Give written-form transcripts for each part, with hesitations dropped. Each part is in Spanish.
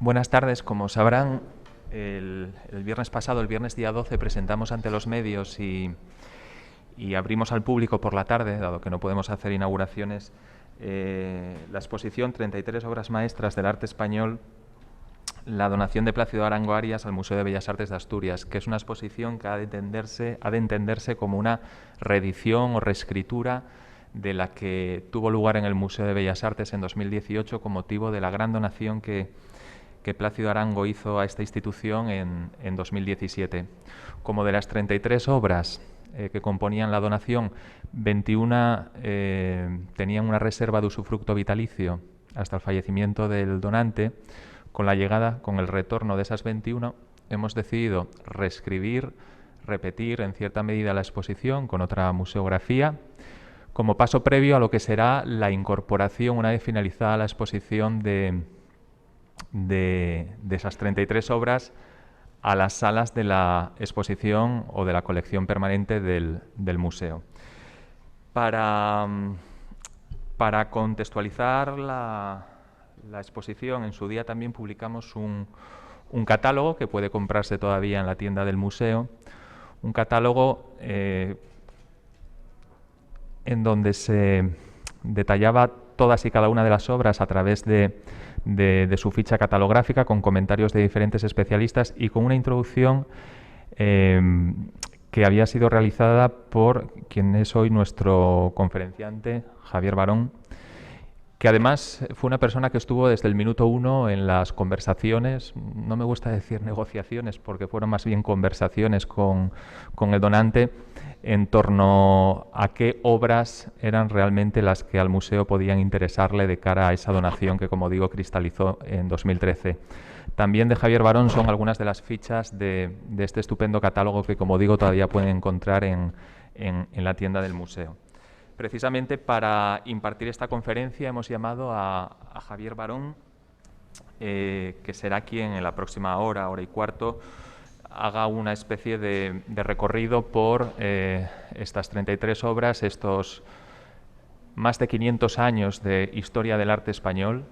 Buenas tardes. Como sabrán, el viernes pasado, el viernes día 12, presentamos ante los medios y abrimos al público por la tarde, dado que no podemos hacer inauguraciones, la exposición 33 obras maestras del arte español, la donación de Plácido Arango Arias al Museo de Bellas Artes de Asturias, que es una exposición que ha de entenderse como una reedición o reescritura de la que tuvo lugar en el Museo de Bellas Artes en 2018 con motivo de la gran donación que Plácido Arango hizo a esta institución en 2017. Como de las 33 obras que componían la donación, 21 tenían una reserva de usufructo vitalicio hasta el fallecimiento del donante. Con la llegada, con el retorno de esas 21, hemos decidido reescribir, repetir en cierta medida la exposición con otra museografía, como paso previo a lo que será la incorporación, una vez finalizada la exposición de esas 33 obras, a las salas de la exposición o de la colección permanente del museo. Para contextualizar la exposición, en su día también publicamos un catálogo que puede comprarse todavía en la tienda del museo, un catálogo en donde se detallaba todas y cada una de las obras a través de su ficha catalográfica, con comentarios de diferentes especialistas y con una introducción que había sido realizada por quien es hoy nuestro conferenciante, Javier Barón, que además fue una persona que estuvo desde el minuto uno en las conversaciones, no me gusta decir negociaciones porque fueron más bien conversaciones con el donante, en torno a qué obras eran realmente las que al museo podían interesarle de cara a esa donación que, como digo, cristalizó en 2013. También de Javier Barón son algunas de las fichas de este estupendo catálogo que, como digo, todavía pueden encontrar en la tienda del museo. Precisamente para impartir esta conferencia hemos llamado a Javier Barón, que será quien en la próxima hora y cuarto haga una especie de recorrido por estas 33 obras, estos más de 500 años de historia del arte español,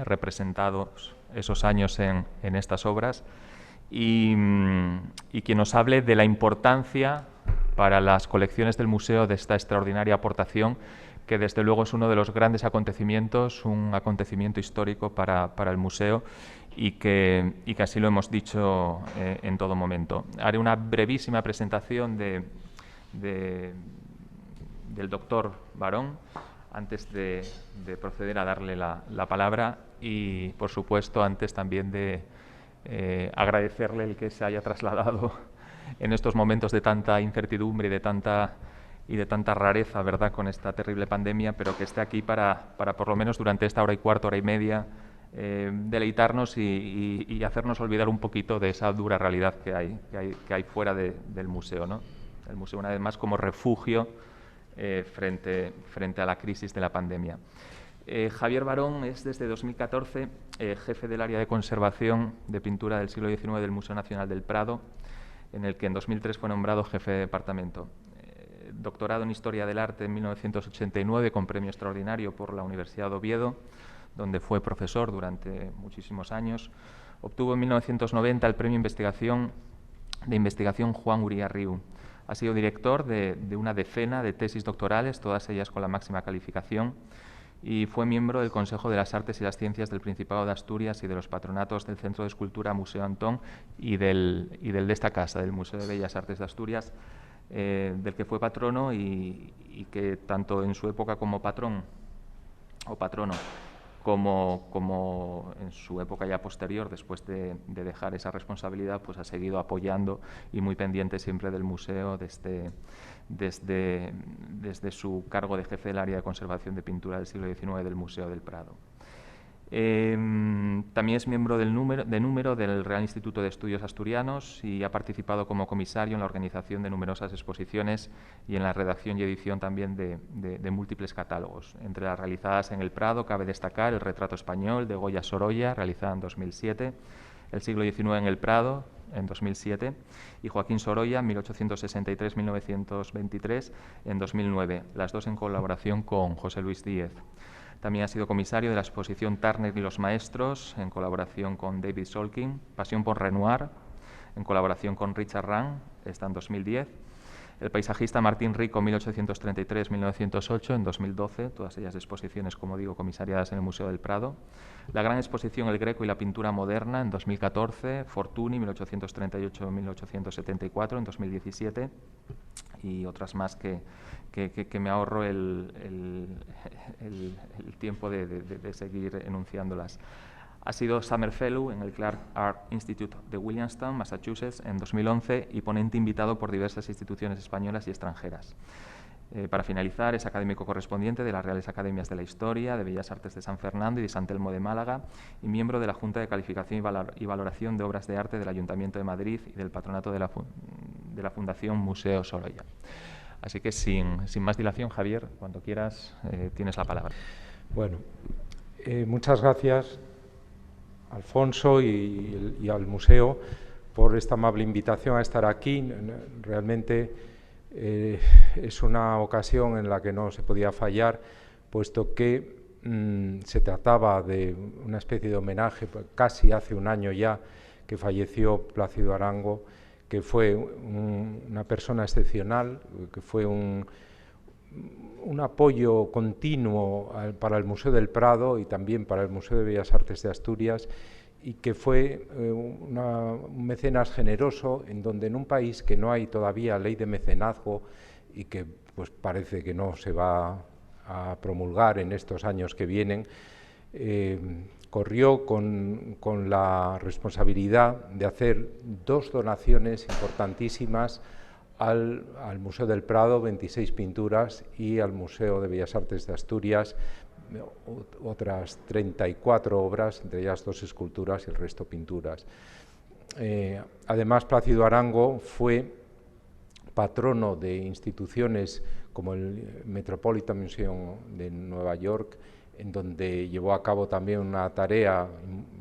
representados esos años en estas obras, y quien nos hable de la importancia para las colecciones del museo de esta extraordinaria aportación, que desde luego es uno de los grandes acontecimientos, un acontecimiento histórico para el museo y que así lo hemos dicho en todo momento. Haré una brevísima presentación del doctor Barón antes de proceder a darle la palabra y, por supuesto, antes también de agradecerle el que se haya trasladado en estos momentos de tanta incertidumbre y de tanta rareza, ¿verdad?, con esta terrible pandemia, pero que esté aquí para por lo menos durante esta hora y cuarto, hora y media, deleitarnos y hacernos olvidar un poquito de esa dura realidad que hay fuera del museo, ¿no? El museo, una vez más, como refugio frente a la crisis de la pandemia. Javier Barón es desde 2014 jefe del área de conservación de pintura del siglo XIX del Museo Nacional del Prado, en el que en 2003 fue nombrado jefe de departamento. Doctorado en Historia del Arte en 1989 con premio extraordinario por la Universidad de Oviedo, donde fue profesor durante muchísimos años. Obtuvo en 1990 el premio de investigación Juan Uría Riu. Ha sido director de una decena de tesis doctorales, todas ellas con la máxima calificación, y fue miembro del Consejo de las Artes y las Ciencias del Principado de Asturias y de los patronatos del Centro de Escultura Museo Antón y del de esta casa, del Museo de Bellas Artes de Asturias, del que fue patrono y que tanto en su época como patrono, como en su época ya posterior, después de dejar esa responsabilidad, pues ha seguido apoyando y muy pendiente siempre del museo desde su cargo de jefe del área de conservación de pintura del siglo XIX del Museo del Prado. También es miembro de número del Real Instituto de Estudios Asturianos y ha participado como comisario en la organización de numerosas exposiciones y en la redacción y edición también de múltiples catálogos. Entre las realizadas en el Prado cabe destacar el Retrato Español de Goya Sorolla, realizada en 2007, el siglo XIX en el Prado, en 2007, y Joaquín Sorolla, 1863-1923, en 2009, las dos en colaboración con José Luis Díez. También ha sido comisario de la exposición Turner y los Maestros, en colaboración con David Solkin, Pasión por Renoir, en colaboración con Richard Rand, está en 2010. El paisajista Martín Rico, 1833-1908, en 2012, todas ellas exposiciones, como digo, comisariadas en el Museo del Prado. La gran exposición El Greco y la pintura moderna, en 2014, Fortuny, 1838-1874, en 2017, y otras más que me ahorro el tiempo de seguir enunciándolas. Ha sido Summer Fellow en el Clark Art Institute de Williamstown, Massachusetts, en 2011 y ponente invitado por diversas instituciones españolas y extranjeras. Para finalizar, es académico correspondiente de las Reales Academias de la Historia, de Bellas Artes de San Fernando y de San Telmo de Málaga, y miembro de la Junta de Calificación y Valoración de Obras de Arte del Ayuntamiento de Madrid y del patronato de la Fundación Museo Sorolla. Así que, sin más dilación, Javier, cuando quieras, tienes la palabra. Bueno, muchas gracias, Alfonso, y al museo por esta amable invitación a estar aquí. Realmente es una ocasión en la que no se podía fallar, puesto que se trataba de una especie de homenaje. Casi hace un año ya que falleció Plácido Arango, que fue una persona excepcional, que fue un apoyo continuo para el Museo del Prado y también para el Museo de Bellas Artes de Asturias, y que fue un mecenas generoso, en donde en un país que no hay todavía ley de mecenazgo y que pues parece que no se va a promulgar en estos años que vienen, corrió con la responsabilidad de hacer dos donaciones importantísimas al Museo del Prado, 26 pinturas, y al Museo de Bellas Artes de Asturias, otras 34 obras, entre ellas 2 esculturas y el resto pinturas. Además, Plácido Arango fue patrono de instituciones como el Metropolitan Museum de Nueva York, en donde llevó a cabo también una tarea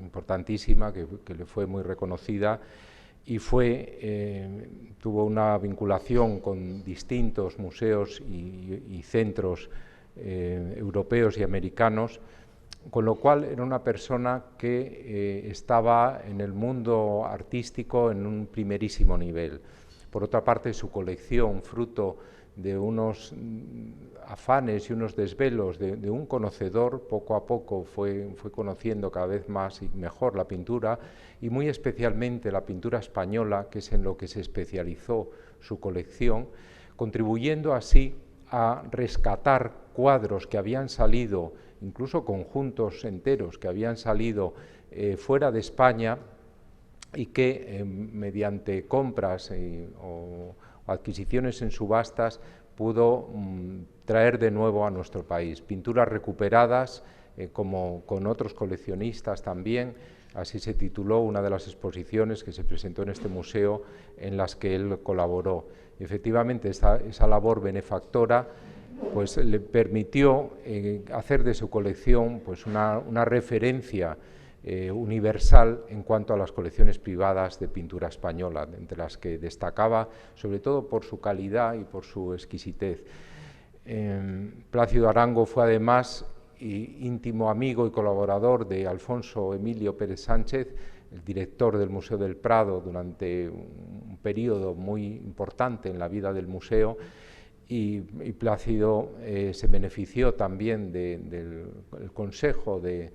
importantísima que le fue muy reconocida, y tuvo una vinculación con distintos museos y centros europeos y americanos, con lo cual era una persona que estaba en el mundo artístico en un primerísimo nivel. Por otra parte, su colección, fruto de unos afanes y unos desvelos de un conocedor, poco a poco fue conociendo cada vez más y mejor la pintura, y muy especialmente la pintura española, que es en lo que se especializó su colección, contribuyendo así a rescatar cuadros que habían salido, incluso conjuntos enteros que habían salido fuera de España, y que mediante compras o adquisiciones en subastas pudo traer de nuevo a nuestro país. Pinturas recuperadas, como con otros coleccionistas también. Así se tituló una de las exposiciones que se presentó en este museo, en las que él colaboró. Y efectivamente, esa labor benefactora pues le permitió hacer de su colección pues una referencia universal en cuanto a las colecciones privadas de pintura española, entre las que destacaba sobre todo por su calidad y por su exquisitez. Plácido Arango fue además íntimo amigo y colaborador de Alfonso Emilio Pérez Sánchez, el director del Museo del Prado, durante un periodo muy importante en la vida del museo, y Plácido se benefició también del consejo de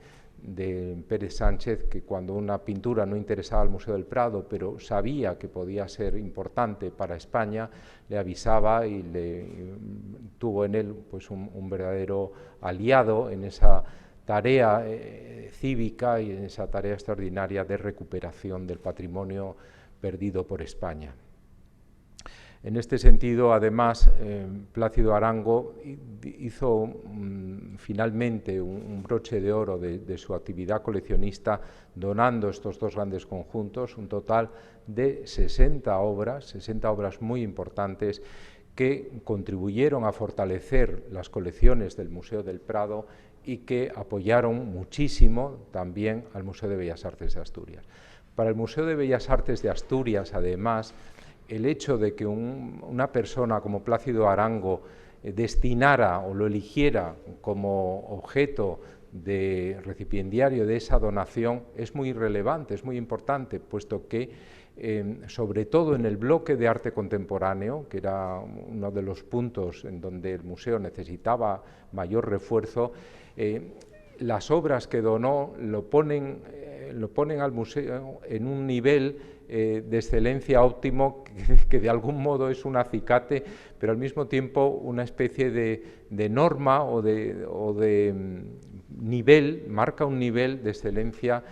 Pérez Sánchez, que cuando una pintura no interesaba al Museo del Prado, pero sabía que podía ser importante para España, le avisaba, y tuvo en él pues un verdadero aliado en esa tarea cívica y en esa tarea extraordinaria de recuperación del patrimonio perdido por España. En este sentido, además, Plácido Arango hizo finalmente un broche de oro de su actividad coleccionista, donando estos dos grandes conjuntos, un total de 60 obras muy importantes, que contribuyeron a fortalecer las colecciones del Museo del Prado y que apoyaron muchísimo también al Museo de Bellas Artes de Asturias. Para el Museo de Bellas Artes de Asturias, además, el hecho de que una persona como Plácido Arango destinara o lo eligiera como objeto de recipiendario de esa donación es muy relevante, es muy importante, puesto que sobre todo en el bloque de arte contemporáneo, que era uno de los puntos en donde el museo necesitaba mayor refuerzo, las obras que donó lo ponen al museo en un nivel de excelencia óptimo que de algún modo es un acicate, pero al mismo tiempo una especie de norma o de nivel, marca un nivel de excelencia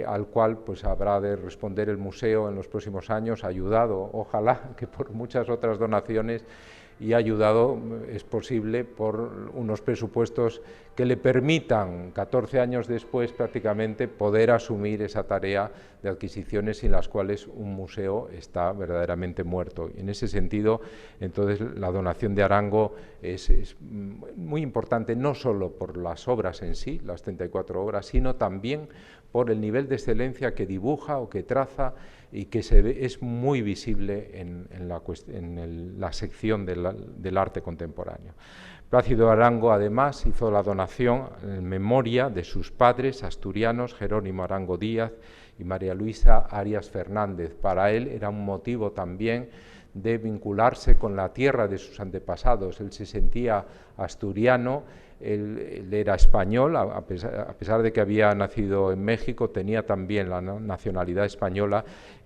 al cual pues habrá de responder el museo en los próximos años, ayudado, ojalá, que por muchas otras donaciones, y ayudado, es posible, por unos presupuestos que le permitan, 14 años después prácticamente, poder asumir esa tarea de adquisiciones sin las cuales un museo está verdaderamente muerto. Y en ese sentido, entonces, la donación de Arango es muy importante, no solo por las obras en sí, las 34 obras, sino también por el nivel de excelencia que dibuja o que traza y que es muy visible en la sección del arte contemporáneo. Plácido Arango, además, hizo la donación en memoria de sus padres asturianos, Jerónimo Arango Díaz y María Luisa Arias Fernández. Para él era un motivo también de vincularse con la tierra de sus antepasados. Él se sentía asturiano. Él era español, a pesar de que había nacido en México, tenía también la nacionalidad española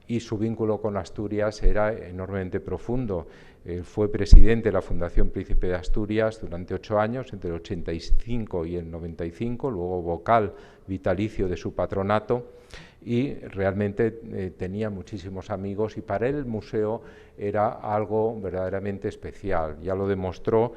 y su vínculo con Asturias era enormemente profundo. Fue presidente de la Fundación Príncipe de Asturias durante 8 años, entre el 85 y el 95, luego vocal vitalicio de su patronato, y realmente tenía muchísimos amigos, y para él el museo era algo verdaderamente especial. Ya lo demostró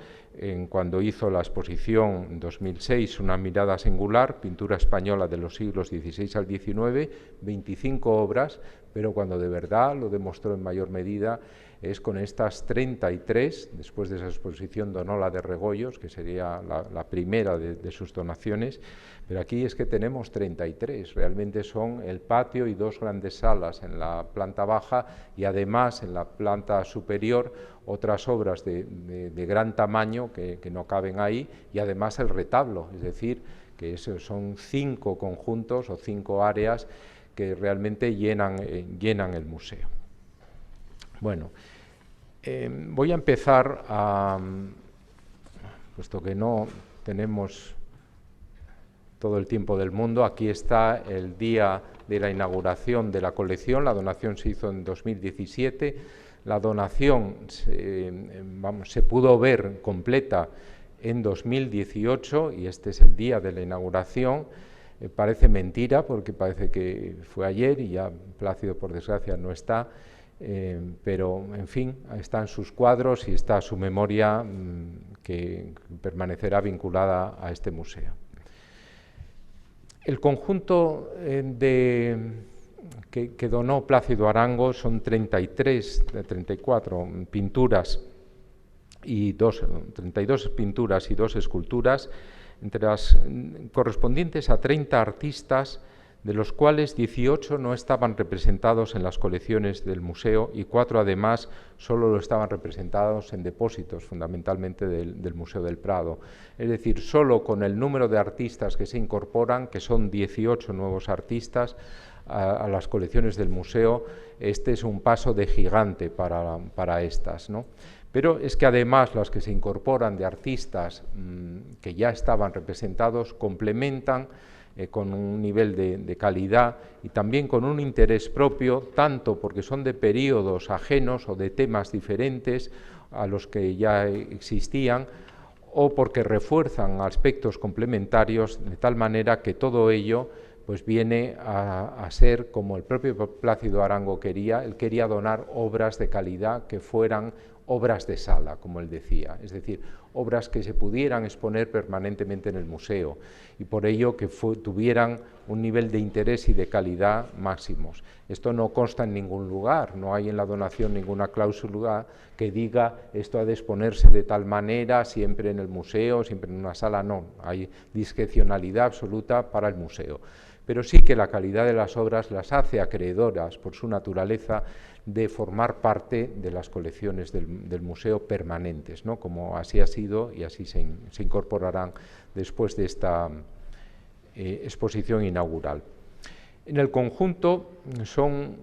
cuando hizo la exposición en 2006, Una mirada singular, pintura española de los siglos XVI al XIX, 25 obras, pero cuando de verdad lo demostró en mayor medida es con estas 33, después de esa exposición donó la de Regoyos, que sería la primera de sus donaciones, pero aquí es que tenemos 33, realmente son el patio y 2 grandes salas en la planta baja, y además en la planta superior otras obras de gran tamaño que no caben ahí, y además el retablo, es decir, que son 5 conjuntos o 5 áreas que realmente llenan el museo. Bueno, voy a empezar puesto que no tenemos todo el tiempo del mundo, aquí está el día de la inauguración de la colección. La donación se hizo en 2017, la donación se pudo ver completa en 2018 y este es el día de la inauguración. Parece mentira porque parece que fue ayer y ya Plácido, por desgracia, no está, pero en fin, están sus cuadros y está su memoria que permanecerá vinculada a este museo. El conjunto que donó Plácido Arango son 34 pinturas y 32 pinturas y 2 esculturas, entre las correspondientes a 30 artistas, de los cuales 18 no estaban representados en las colecciones del museo y 4 además solo lo estaban representados en depósitos, fundamentalmente del Museo del Prado. Es decir, solo con el número de artistas que se incorporan, que son 18 nuevos artistas, a las colecciones del museo, este es un paso de gigante para estas, ¿no? Pero es que además las que se incorporan de artistas que ya estaban representados complementan con un nivel de calidad y también con un interés propio, tanto porque son de periodos ajenos o de temas diferentes a los que ya existían, o porque refuerzan aspectos complementarios, de tal manera que todo ello pues viene a ser como el propio Plácido Arango quería. Él quería donar obras de calidad que fueran obras de sala, como él decía, es decir, obras que se pudieran exponer permanentemente en el museo y por ello que tuvieran un nivel de interés y de calidad máximos. Esto no consta en ningún lugar, no hay en la donación ninguna cláusula que diga esto ha de exponerse de tal manera, siempre en el museo, siempre en una sala, no, hay discrecionalidad absoluta para el museo. pero sí que la calidad de las obras las hace acreedoras, por su naturaleza, de formar parte de las colecciones del museo permanentes, ¿no? Como así ha sido y así se incorporarán después de esta exposición inaugural. En el conjunto son,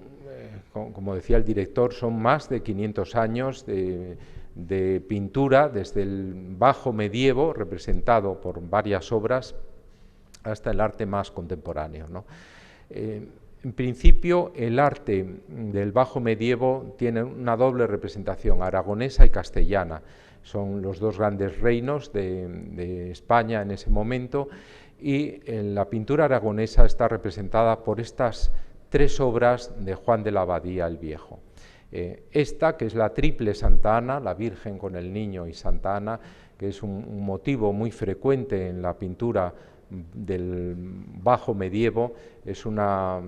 como decía el director, son más de 500 años de pintura, desde el bajo medievo, representado por varias obras, hasta el arte más contemporáneo, ¿no? En principio, el arte del bajo medievo tiene una doble representación, aragonesa y castellana. Son los dos grandes reinos de España en ese momento, y la pintura aragonesa está representada por estas tres obras de Juan de la Abadía el Viejo. Esta, que es la triple Santa Ana, la Virgen con el Niño y Santa Ana, que es un motivo muy frecuente en la pintura del bajo medievo, es una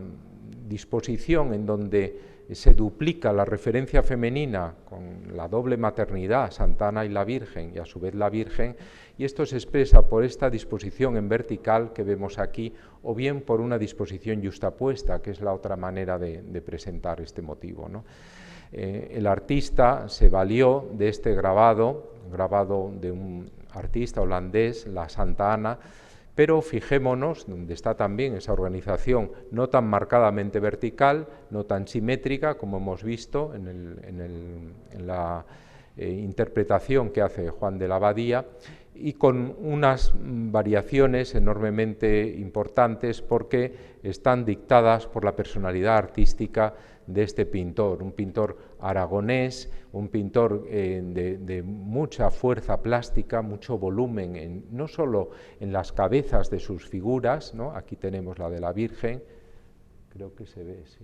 disposición en donde se duplica la referencia femenina con la doble maternidad, Santa Ana y la Virgen, y a su vez la Virgen, y esto se expresa por esta disposición en vertical que vemos aquí, o bien por una disposición yustapuesta, que es la otra manera de presentar este motivo, ¿no? El artista se valió de este grabado de un artista holandés, la Santa Ana, pero fijémonos donde está también esa organización no tan marcadamente vertical, no tan simétrica como hemos visto en la interpretación que hace Juan de la Abadía, y con unas variaciones enormemente importantes porque están dictadas por la personalidad artística de este pintor, un pintor aragonés, un pintor de mucha fuerza plástica, mucho volumen, no solo en las cabezas de sus figuras, ¿no? Aquí tenemos la de la Virgen, creo que se ve, sí,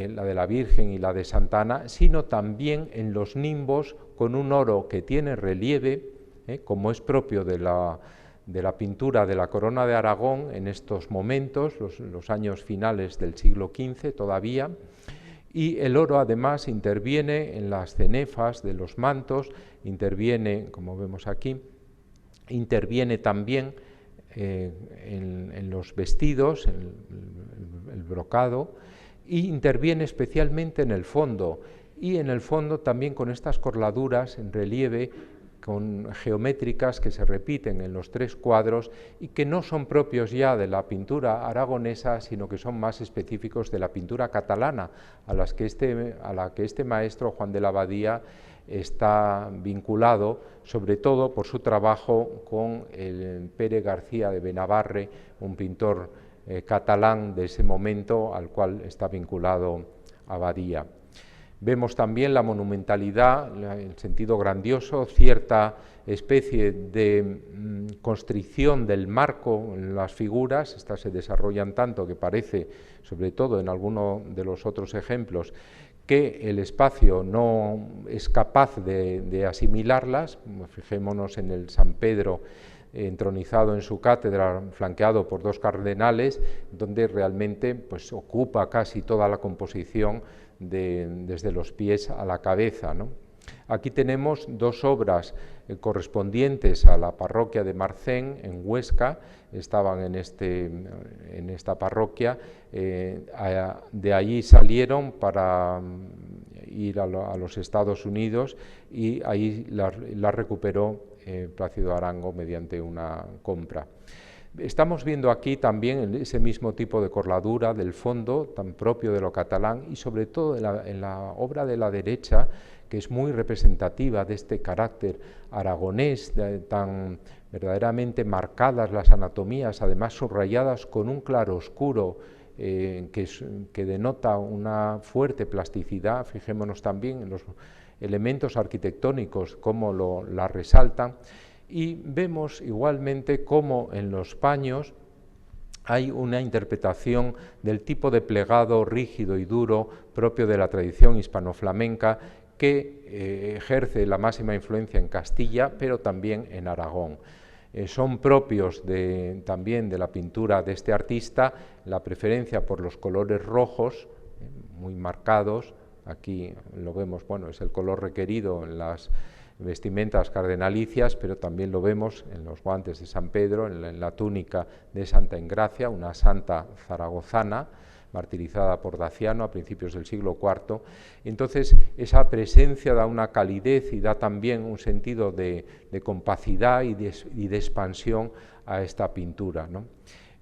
la de la Virgen y la de Santa Ana, sino también en los nimbos con un oro que tiene relieve, como es propio de la pintura de la Corona de Aragón en estos momentos, los años finales del siglo XV todavía, y el oro además interviene en las cenefas de los mantos, interviene, como vemos aquí, interviene también en los vestidos, el brocado, e interviene especialmente en el fondo, y en el fondo también con estas corladuras en relieve geométricas que se repiten en los tres cuadros y que no son propios ya de la pintura aragonesa, sino que son más específicos de la pintura catalana, a la que este maestro Juan de la Abadía está vinculado, sobre todo por su trabajo con el Pere García de Benavarre, un pintor catalán de ese momento al cual está vinculado Abadía. Vemos también la monumentalidad, el sentido grandioso, cierta especie de constricción del marco en las figuras. Estas se desarrollan tanto que parece, sobre todo en alguno de los otros ejemplos, que el espacio no es capaz de asimilarlas. Fijémonos en el San Pedro entronizado en su cátedra, flanqueado por dos cardenales, donde realmente pues, ocupa casi toda la composición desde los pies a la cabeza, ¿no? Aquí tenemos dos obras correspondientes a la parroquia de Marcén, en Huesca, estaban en esta parroquia, de allí salieron para ir a los Estados Unidos y ahí la recuperó Plácido Arango mediante una compra. Estamos viendo aquí también ese mismo tipo de corladura del fondo, tan propio de lo catalán, y sobre todo en la obra de la derecha, que es muy representativa de este carácter aragonés, tan verdaderamente marcadas las anatomías, además subrayadas con un claroscuro que denota una fuerte plasticidad. Fijémonos también en los elementos arquitectónicos, cómo la resaltan. Y vemos igualmente cómo en los paños hay una interpretación del tipo de plegado rígido y duro propio de la tradición hispano-flamenca que ejerce la máxima influencia en Castilla, pero también en Aragón. Son propios también de la pintura de este artista la preferencia por los colores rojos, muy marcados. Aquí lo vemos, bueno, es el color requerido en vestimentas cardenalicias, pero también lo vemos en los guantes de San Pedro, en la túnica de Santa Engracia, una santa zaragozana, martirizada por Daciano a principios del siglo IV. Entonces, esa presencia da una calidez y da también un sentido de compacidad y de expansión a esta pintura, ¿no?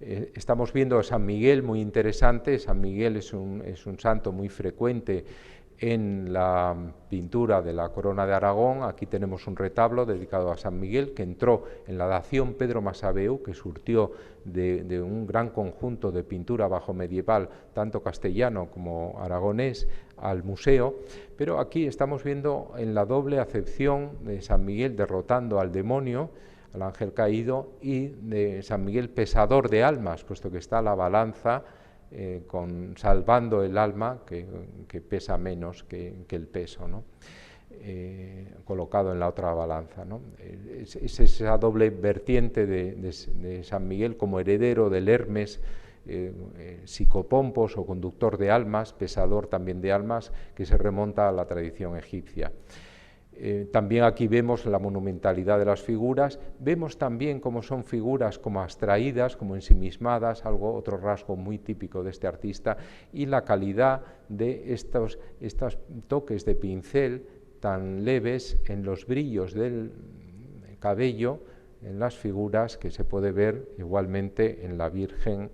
Estamos viendo a San Miguel, muy interesante. San Miguel es un santo muy frecuente en la pintura de la Corona de Aragón. Aquí tenemos un retablo dedicado a San Miguel, que entró en la dación Pedro Masaveu, que surtió de un gran conjunto de pintura bajo medieval, tanto castellano como aragonés, al museo. Pero aquí estamos viendo en la doble acepción de San Miguel derrotando al demonio, al ángel caído, y de San Miguel pesador de almas, puesto que está la balanza salvando el alma, que pesa menos que el peso, ¿no? Colocado en la otra balanza, ¿no? Es esa doble vertiente de San Miguel como heredero del Hermes, psicopompos o conductor de almas, pesador también de almas, que se remonta a la tradición egipcia. También aquí vemos la monumentalidad de las figuras, vemos también cómo son figuras como abstraídas, como ensimismadas, otro rasgo muy típico de este artista, y la calidad de estos toques de pincel tan leves en los brillos del cabello, en las figuras, que se puede ver igualmente en la Virgen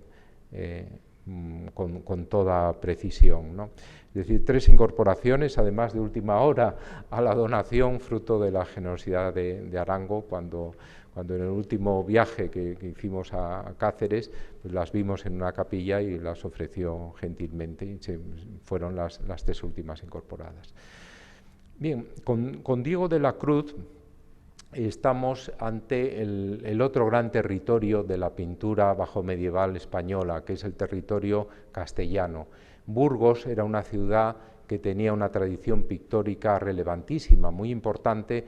con toda precisión, ¿no? Es decir, 3 incorporaciones, además de última hora, a la donación, fruto de la generosidad de Arango, cuando en el último viaje que hicimos a Cáceres, pues las vimos en una capilla y las ofreció gentilmente, y fueron las 3 últimas incorporadas. Bien, con Diego de la Cruz estamos ante el otro gran territorio de la pintura bajo medieval española, que es el territorio castellano. Burgos era una ciudad que tenía una tradición pictórica relevantísima, muy importante,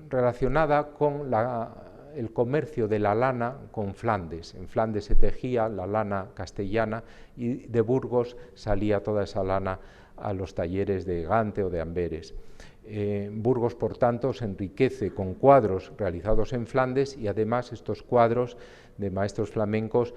relacionada con el comercio de la lana con Flandes. En Flandes se tejía la lana castellana y de Burgos salía toda esa lana a los talleres de Gante o de Amberes. Burgos, por tanto, se enriquece con cuadros realizados en Flandes, y además estos cuadros de maestros flamencos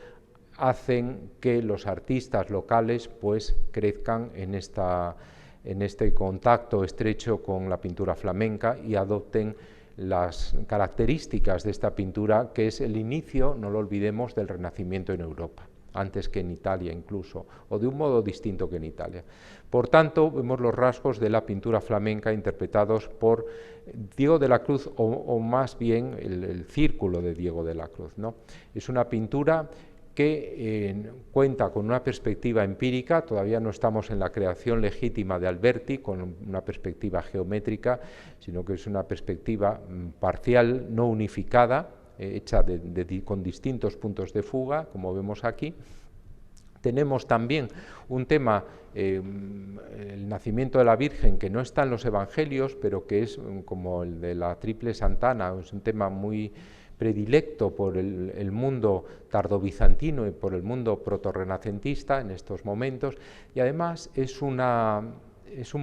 hacen que los artistas locales pues crezcan en este contacto estrecho con la pintura flamenca y adopten las características de esta pintura, que es el inicio, no lo olvidemos, del Renacimiento en Europa, antes que en Italia incluso, o de un modo distinto que en Italia. Por tanto, vemos los rasgos de la pintura flamenca interpretados por Diego de la Cruz, o más bien el círculo de Diego de la Cruz, ¿no? Es una pintura que cuenta con una perspectiva empírica. Todavía no estamos en la creación legítima de Alberti, con una perspectiva geométrica, sino que es una perspectiva parcial, no unificada, hecha con distintos puntos de fuga, como vemos aquí. Tenemos también un tema, el nacimiento de la Virgen, que no está en los Evangelios, pero que es como el de la Triple Santana, es un tema muy predilecto por el mundo tardobizantino y por el mundo protorrenacentista en estos momentos, y además es un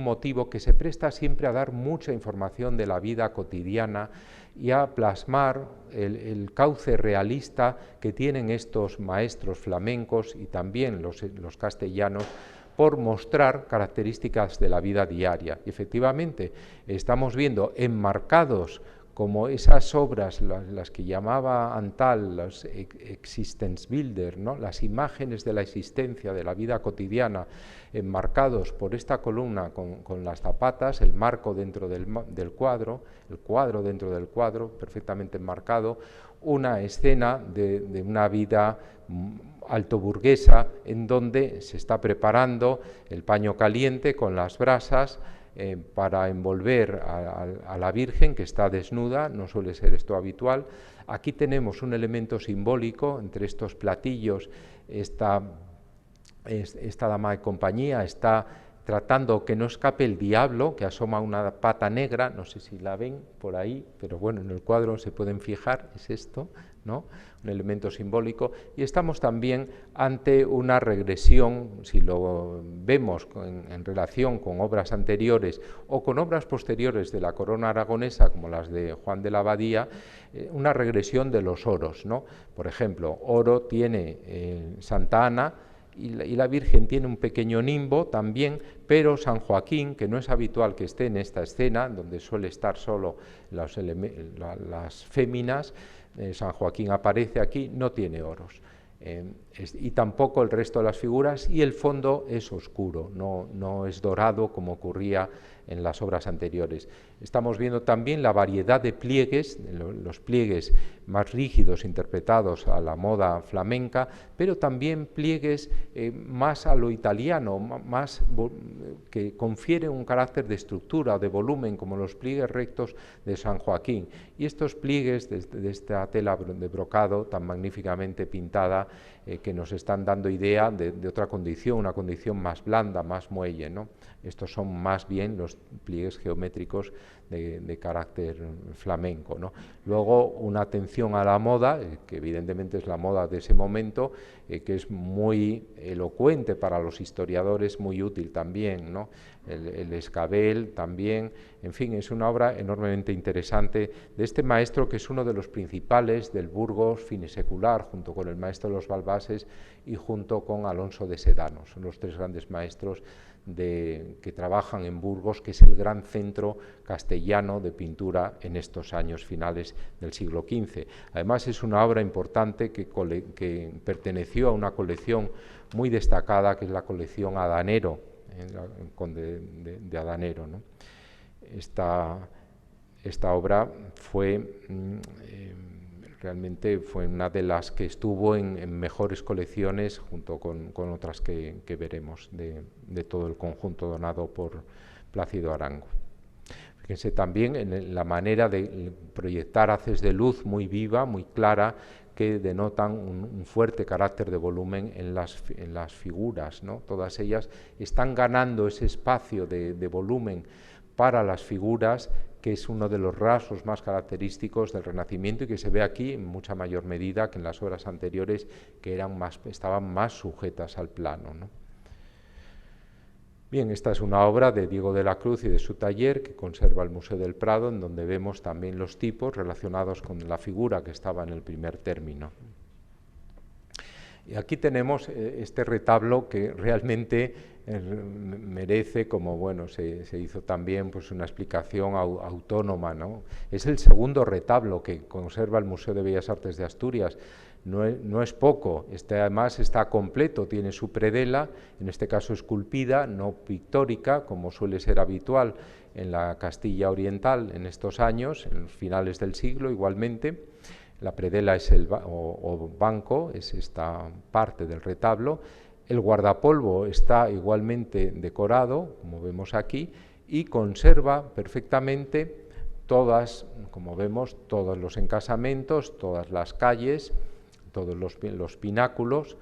motivo que se presta siempre a dar mucha información de la vida cotidiana y a plasmar el cauce realista que tienen estos maestros flamencos y también los castellanos por mostrar características de la vida diaria. Y efectivamente estamos viendo enmarcados como esas obras, las que llamaba Antal, los Existenzbilder, ¿no? Las imágenes de la existencia, de la vida cotidiana, enmarcados por esta columna con las zapatas, el marco dentro del cuadro, el cuadro dentro del cuadro, perfectamente enmarcado, una escena de una vida altoburguesa en donde se está preparando el paño caliente con las brasas, para envolver a la Virgen, que está desnuda. No suele ser esto habitual. Aquí tenemos un elemento simbólico entre estos platillos. Esta dama de compañía está tratando que no escape el diablo, que asoma una pata negra, no sé si la ven por ahí, pero bueno, en el cuadro se pueden fijar, es esto, ¿no? Un elemento simbólico, y estamos también ante una regresión, si lo vemos en relación con obras anteriores o con obras posteriores de la corona aragonesa, como las de Juan de la Abadía, una regresión de los oros, ¿no? Por ejemplo, oro tiene Santa Ana, y la Virgen tiene un pequeño nimbo también, pero San Joaquín, que no es habitual que esté en esta escena, donde suele estar solo las féminas, San Joaquín aparece aquí, no tiene oros. Y tampoco el resto de las figuras, y el fondo es oscuro, no es dorado como ocurría en las obras anteriores. Estamos viendo también la variedad de pliegues, los pliegues más rígidos interpretados a la moda flamenca, pero también pliegues más a lo italiano, más que confieren un carácter de estructura o de volumen, como los pliegues rectos de San Joaquín. Y estos pliegues de esta tela de brocado tan magníficamente pintada, que nos están dando idea de otra condición, una condición más blanda, más muelle, ¿no? Estos son más bien los pliegues geométricos de carácter flamenco, ¿no? Luego, una atención a la moda, que evidentemente es la moda de ese momento, que es muy elocuente para los historiadores, muy útil también, ¿no? El escabel también, en fin, es una obra enormemente interesante de este maestro, que es uno de los principales del Burgos finisecular, junto con el maestro de los Balbases y junto con Alonso de Sedano. Son los tres grandes maestros que trabajan en Burgos, que es el gran centro castellano de pintura en estos años finales del siglo XV. Además, es una obra importante que perteneció a una colección muy destacada, que es la colección Adanero, el conde de Adanero, ¿no? Esta obra realmente fue una de las que estuvo en mejores colecciones, junto con otras que veremos, de todo el conjunto donado por Plácido Arango. Fíjense también en la manera de proyectar haces de luz muy viva, muy clara, que denotan un fuerte carácter de volumen en las figuras, ¿no? Todas ellas están ganando ese espacio de volumen para las figuras, que es uno de los rasgos más característicos del Renacimiento y que se ve aquí en mucha mayor medida que en las obras anteriores, que estaban más sujetas al plano, ¿no? Bien, esta es una obra de Diego de la Cruz y de su taller, que conserva el Museo del Prado, en donde vemos también los tipos relacionados con la figura que estaba en el primer término. Y aquí tenemos este retablo, que realmente merece, como bueno, se hizo también pues una explicación autónoma, ¿no? Es el segundo retablo que conserva el Museo de Bellas Artes de Asturias. No es poco, además está completo, tiene su predela, en este caso esculpida, no pictórica, como suele ser habitual en la Castilla Oriental en estos años, en los finales del siglo igualmente. La predela es o banco, es esta parte del retablo. El guardapolvo está igualmente decorado, como vemos aquí, y conserva perfectamente como vemos, todos los encasamentos, todas las calles, todos los pináculos.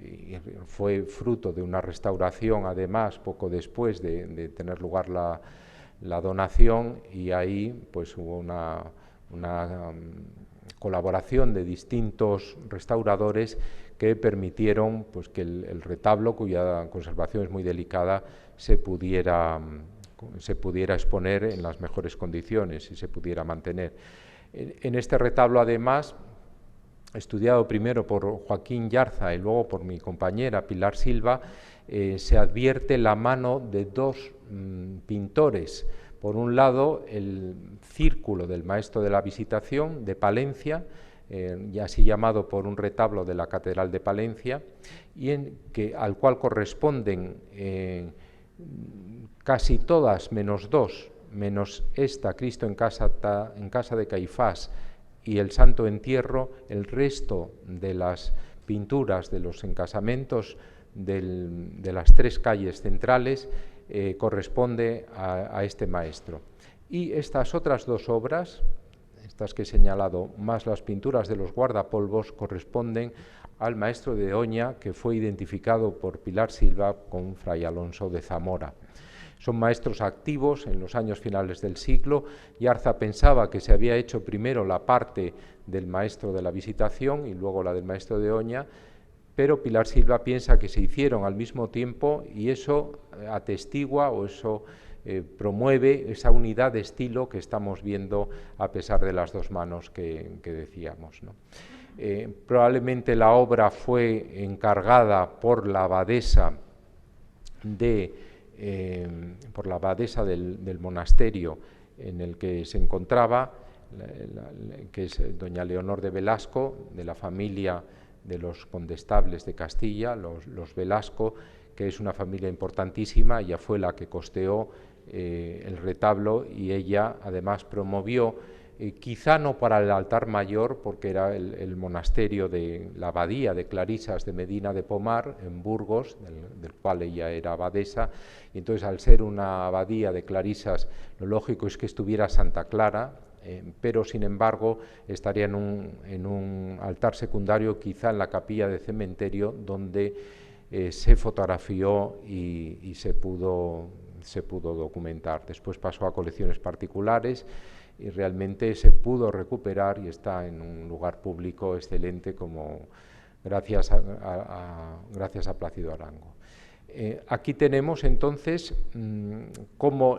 Y fue fruto de una restauración, además, poco después de tener lugar la donación, y ahí pues hubo una colaboración de distintos restauradores que permitieron pues que el retablo, cuya conservación es muy delicada, se pudiera exponer en las mejores condiciones y se pudiera mantener. En este retablo, además, estudiado primero por Joaquín Yarza y luego por mi compañera Pilar Silva, se advierte la mano de dos pintores. Por un lado, el círculo del Maestro de la Visitación de Palencia, ya así llamado por un retablo de la Catedral de Palencia, y al cual corresponden casi todas, menos dos, menos esta, Cristo en casa de Caifás, y el Santo Entierro, el resto de las pinturas de los encasamentos de las tres calles centrales corresponde a este maestro. Y estas otras dos obras, estas que he señalado, más las pinturas de los guardapolvos, corresponden al maestro de Oña, que fue identificado por Pilar Silva con Fray Alonso de Zamora. Son maestros activos en los años finales del siglo. Yarza pensaba que se había hecho primero la parte del maestro de la Visitación y luego la del maestro de Oña, pero Pilar Silva piensa que se hicieron al mismo tiempo y eso atestigua o eso promueve esa unidad de estilo que estamos viendo a pesar de las dos manos que decíamos, ¿no? Probablemente la obra fue encargada por la abadesa del monasterio en el que se encontraba, que es doña Leonor de Velasco, de la familia de los condestables de Castilla, los Velasco, que es una familia importantísima. Ella fue la que costeó el retablo y ella además promovió, quizá no para el altar mayor, porque era el monasterio de la abadía de Clarisas de Medina de Pomar, en Burgos, del cual ella era abadesa, y entonces al ser una abadía de Clarisas, lo lógico es que estuviera Santa Clara, pero sin embargo estaría en un altar secundario, quizá en la capilla de cementerio, donde se fotografió y se pudo documentar. Después pasó a colecciones particulares y realmente se pudo recuperar y está en un lugar público excelente, como gracias a Plácido Arango. Aquí tenemos entonces cómo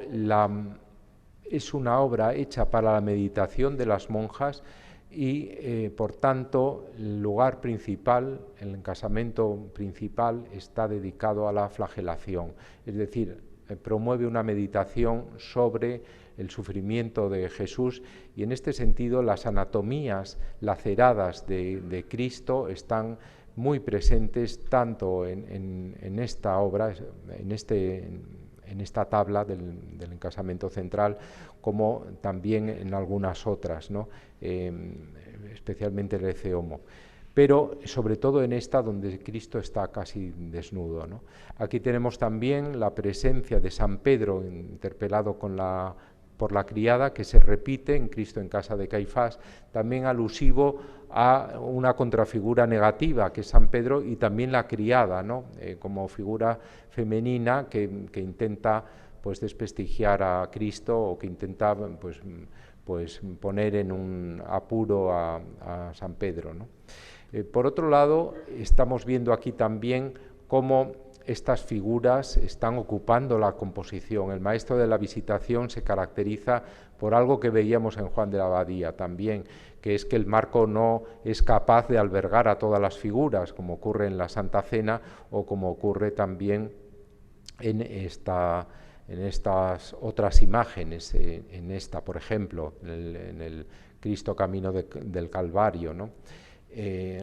es una obra hecha para la meditación de las monjas y por tanto el lugar principal, el encasamento principal, está dedicado a la flagelación, es decir, promueve una meditación sobre el sufrimiento de Jesús, y en este sentido las anatomías laceradas de Cristo están muy presentes tanto en esta obra, en esta tabla del encasamento central, como también en algunas otras, ¿no? Especialmente el Eceomo, pero sobre todo en esta, donde Cristo está casi desnudo, ¿no? Aquí tenemos también la presencia de San Pedro interpelado por la criada, que se repite en Cristo en casa de Caifás, también alusivo a una contrafigura negativa, que es San Pedro, y también la criada, ¿no? Como figura femenina que intenta pues desprestigiar a Cristo, o que intenta pues poner en un apuro a San Pedro, ¿no? Por otro lado, estamos viendo aquí también cómo estas figuras están ocupando la composición. El maestro de la Visitación se caracteriza por algo que veíamos en Juan de la Abadía también, que es que el marco no es capaz de albergar a todas las figuras, como ocurre en la Santa Cena o como ocurre también en estas otras imágenes, en esta, por ejemplo, en el Cristo Camino del Calvario, ¿no?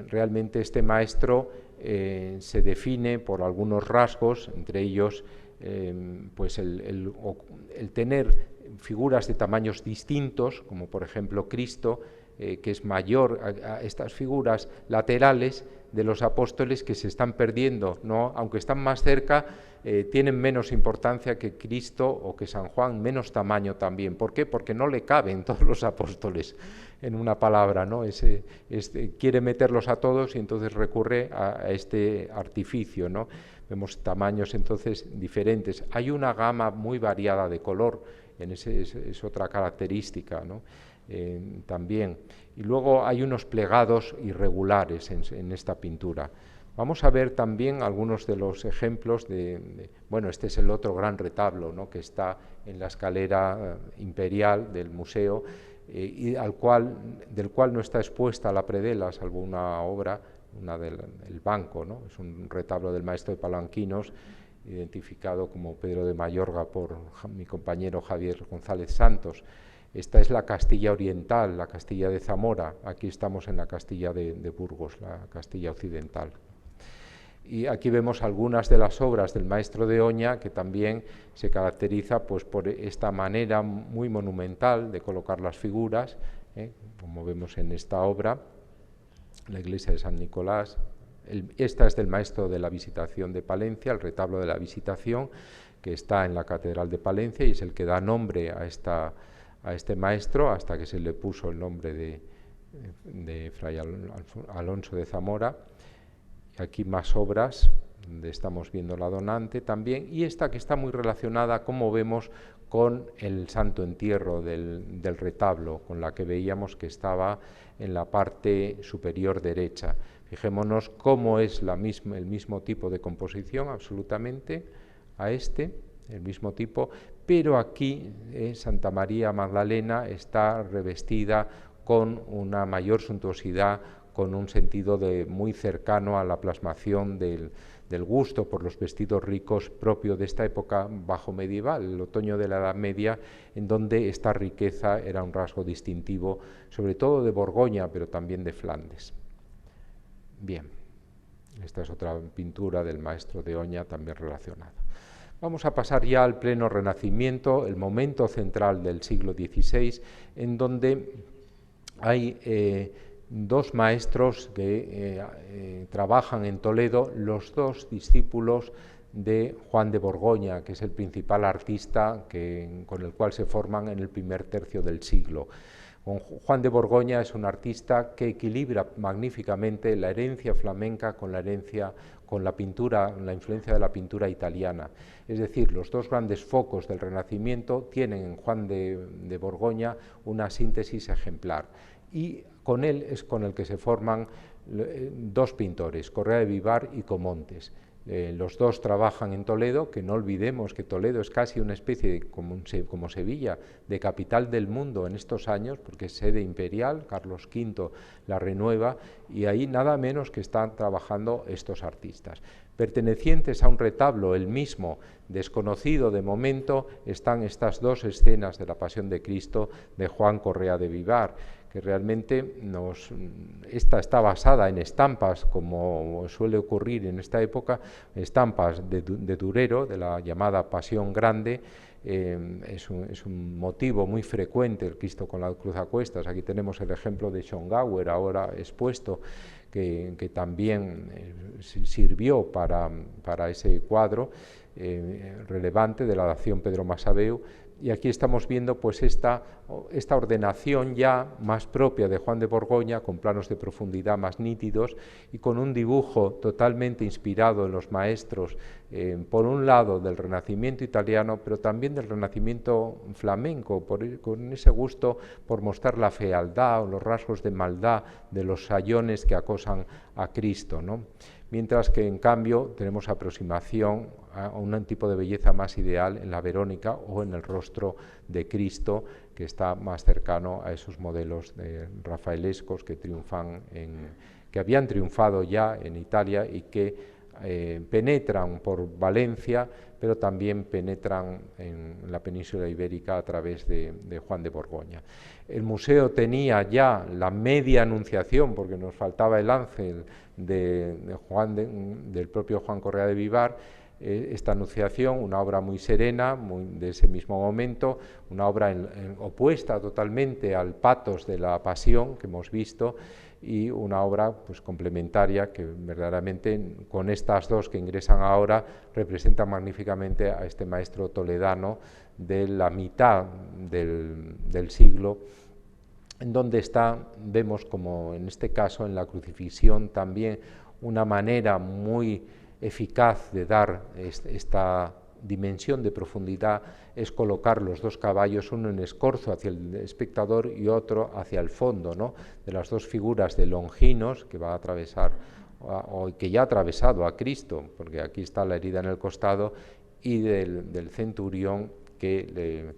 Realmente este maestro se define por algunos rasgos, entre ellos pues el tener figuras de tamaños distintos, como por ejemplo Cristo, que es mayor a estas figuras laterales de los apóstoles, que se están perdiendo, ¿no? Aunque están más cerca, tienen menos importancia que Cristo o que San Juan, menos tamaño también. ¿Por qué? Porque no le caben todos los apóstoles en una palabra, ¿no? Quiere meterlos a todos y entonces recurre a este artificio, ¿no? Vemos tamaños entonces diferentes. Hay una gama muy variada de color, es otra característica, ¿no? También. Y luego hay unos plegados irregulares en esta pintura. Vamos a ver también algunos de los ejemplos bueno, este es el otro gran retablo, ¿no? Que está en la escalera imperial del museo, y del cual no está expuesta la predela, salvo una obra, una del banco, ¿no? Es un retablo del maestro de Palanquinos, identificado como Pedro de Mayorga por mi compañero Javier González Santos. Esta es la Castilla Oriental, la Castilla de Zamora. Aquí estamos en la Castilla de Burgos, la Castilla Occidental. Y aquí vemos algunas de las obras del maestro de Oña, que también se caracteriza pues por esta manera muy monumental de colocar las figuras, como vemos en esta obra, la iglesia de San Nicolás. Esta es del maestro de la Visitación de Palencia, el retablo de la Visitación, que está en la Catedral de Palencia y es el que da nombre a a este maestro hasta que se le puso el nombre de Fray Alonso de Zamora. Aquí más obras, donde estamos viendo la donante también, y esta que está muy relacionada, como vemos, con el Santo Entierro del retablo, con la que veíamos que estaba en la parte superior derecha. Fijémonos cómo es el mismo tipo de composición, absolutamente, a el mismo tipo, pero aquí Santa María Magdalena está revestida con una mayor suntuosidad, con un sentido muy cercano a la plasmación del gusto por los vestidos ricos propio de esta época bajo medieval, el otoño de la Edad Media, en donde esta riqueza era un rasgo distintivo, sobre todo de Borgoña, pero también de Flandes. Bien, esta es otra pintura del maestro de Oña también relacionada. Vamos a pasar ya al pleno Renacimiento, el momento central del siglo XVI, en donde hay dos maestros que trabajan en Toledo, los dos discípulos de Juan de Borgoña, que es el principal artista con el cual se forman en el primer tercio del siglo. Juan de Borgoña es un artista que equilibra magníficamente la herencia flamenca con la pintura, la influencia de la pintura italiana. Es decir, los dos grandes focos del Renacimiento tienen en Juan de Borgoña una síntesis ejemplar. Y con él es con el que se forman dos pintores, Correa de Vivar y Comontes. Los dos trabajan en Toledo, que no olvidemos que Toledo es casi una especie, como Sevilla, de capital del mundo en estos años, porque es sede imperial, Carlos V la renueva, y ahí nada menos que están trabajando estos artistas. Pertenecientes a un retablo, el mismo, desconocido de momento, están estas dos escenas de la Pasión de Cristo de Juan Correa de Vivar, que realmente esta está basada en estampas, como suele ocurrir en esta época, estampas de Durero, de la llamada Pasión Grande. Es un motivo muy frecuente el Cristo con la cruz a cuestas. Aquí tenemos el ejemplo de Schongauer, ahora expuesto, que también sirvió para ese cuadro relevante de la dación Pedro Masaveu. Y aquí estamos viendo pues esta ordenación ya más propia de Juan de Borgoña, con planos de profundidad más nítidos y con un dibujo totalmente inspirado en los maestros, por un lado del Renacimiento italiano, pero también del Renacimiento flamenco, con ese gusto por mostrar la fealdad o los rasgos de maldad de los sayones que acosan a Cristo, ¿no? Mientras que en cambio tenemos aproximación a un tipo de belleza más ideal en la Verónica o en el rostro de Cristo, que está más cercano a esos modelos rafaelescos que habían triunfado ya en Italia y que penetran por Valencia, pero también penetran en la península ibérica a través de Juan de Borgoña. El museo tenía ya la media anunciación, porque nos faltaba el ángel del propio Juan Correa de Vivar. Esta anunciación, una obra muy serena, de ese mismo momento, una obra opuesta totalmente al patos de la pasión que hemos visto, y una obra pues complementaria que verdaderamente con estas dos que ingresan ahora representan magníficamente a este maestro toledano de la mitad del siglo, en donde vemos como en este caso en la crucifixión también una manera muy eficaz de dar esta dimensión de profundidad es colocar los dos caballos, uno en escorzo hacia el espectador y otro hacia el fondo, ¿no?, de las dos figuras de Longinos, que va a atravesar, o que ya ha atravesado a Cristo, porque aquí está la herida en el costado, y del centurión que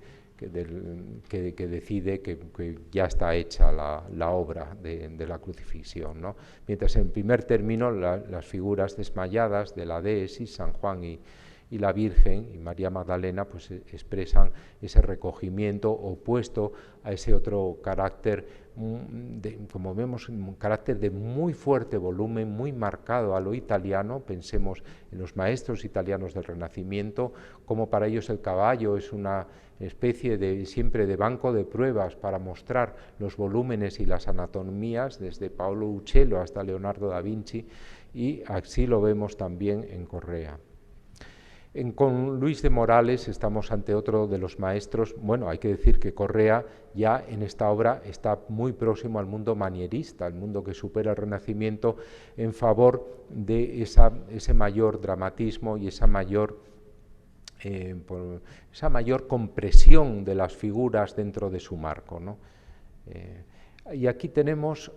decide que ya está hecha la obra de la crucifixión, ¿no? Mientras en primer término las figuras desmayadas de la Deesis, San Juan y la Virgen y María Magdalena pues expresan ese recogimiento opuesto a ese otro carácter, como vemos, un carácter de muy fuerte volumen, muy marcado a lo italiano. Pensemos en los maestros italianos del Renacimiento, como para ellos el caballo es una especie siempre de banco de pruebas para mostrar los volúmenes y las anatomías, desde Paolo Uccello hasta Leonardo da Vinci, y así lo vemos también en Correa. Con Luis de Morales estamos ante otro de los maestros. Bueno, hay que decir que Correa ya en esta obra está muy próximo al mundo manierista, al mundo que supera el Renacimiento, en favor de ese mayor dramatismo y esa mayor compresión de las figuras dentro de su marco, ¿no? Y aquí tenemos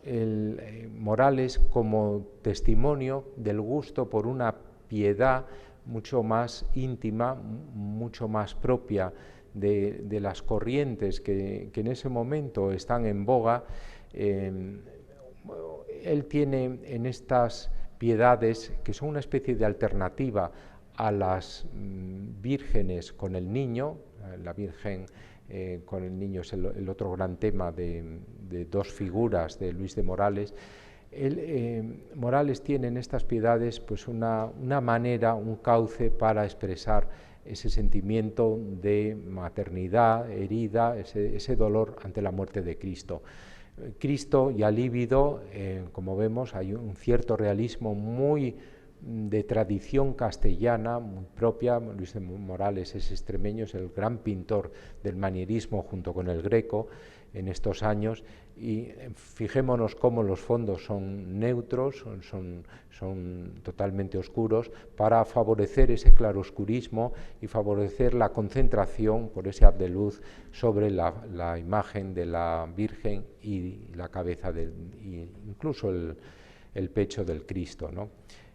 Morales como testimonio del gusto por una piedad mucho más íntima, mucho más propia de las corrientes que en ese momento están en boga. Él tiene en estas piedades, que son una especie de alternativa a las vírgenes con el niño, la Virgen con el niño es el otro gran tema de dos figuras de Luis de Morales. Morales tiene en estas piedades pues una manera, un cauce para expresar ese sentimiento de maternidad herida, ese dolor ante la muerte de Cristo. Cristo ya lívido, como vemos, hay un cierto realismo muy de tradición castellana, muy propia. Luis de Morales es extremeño, es el gran pintor del manierismo junto con el Greco en estos años, y fijémonos cómo los fondos son neutros, son totalmente oscuros, para favorecer ese claroscurismo y favorecer la concentración por ese haz de luz sobre la imagen de la Virgen y la cabeza, incluso el pecho del Cristo, ¿no?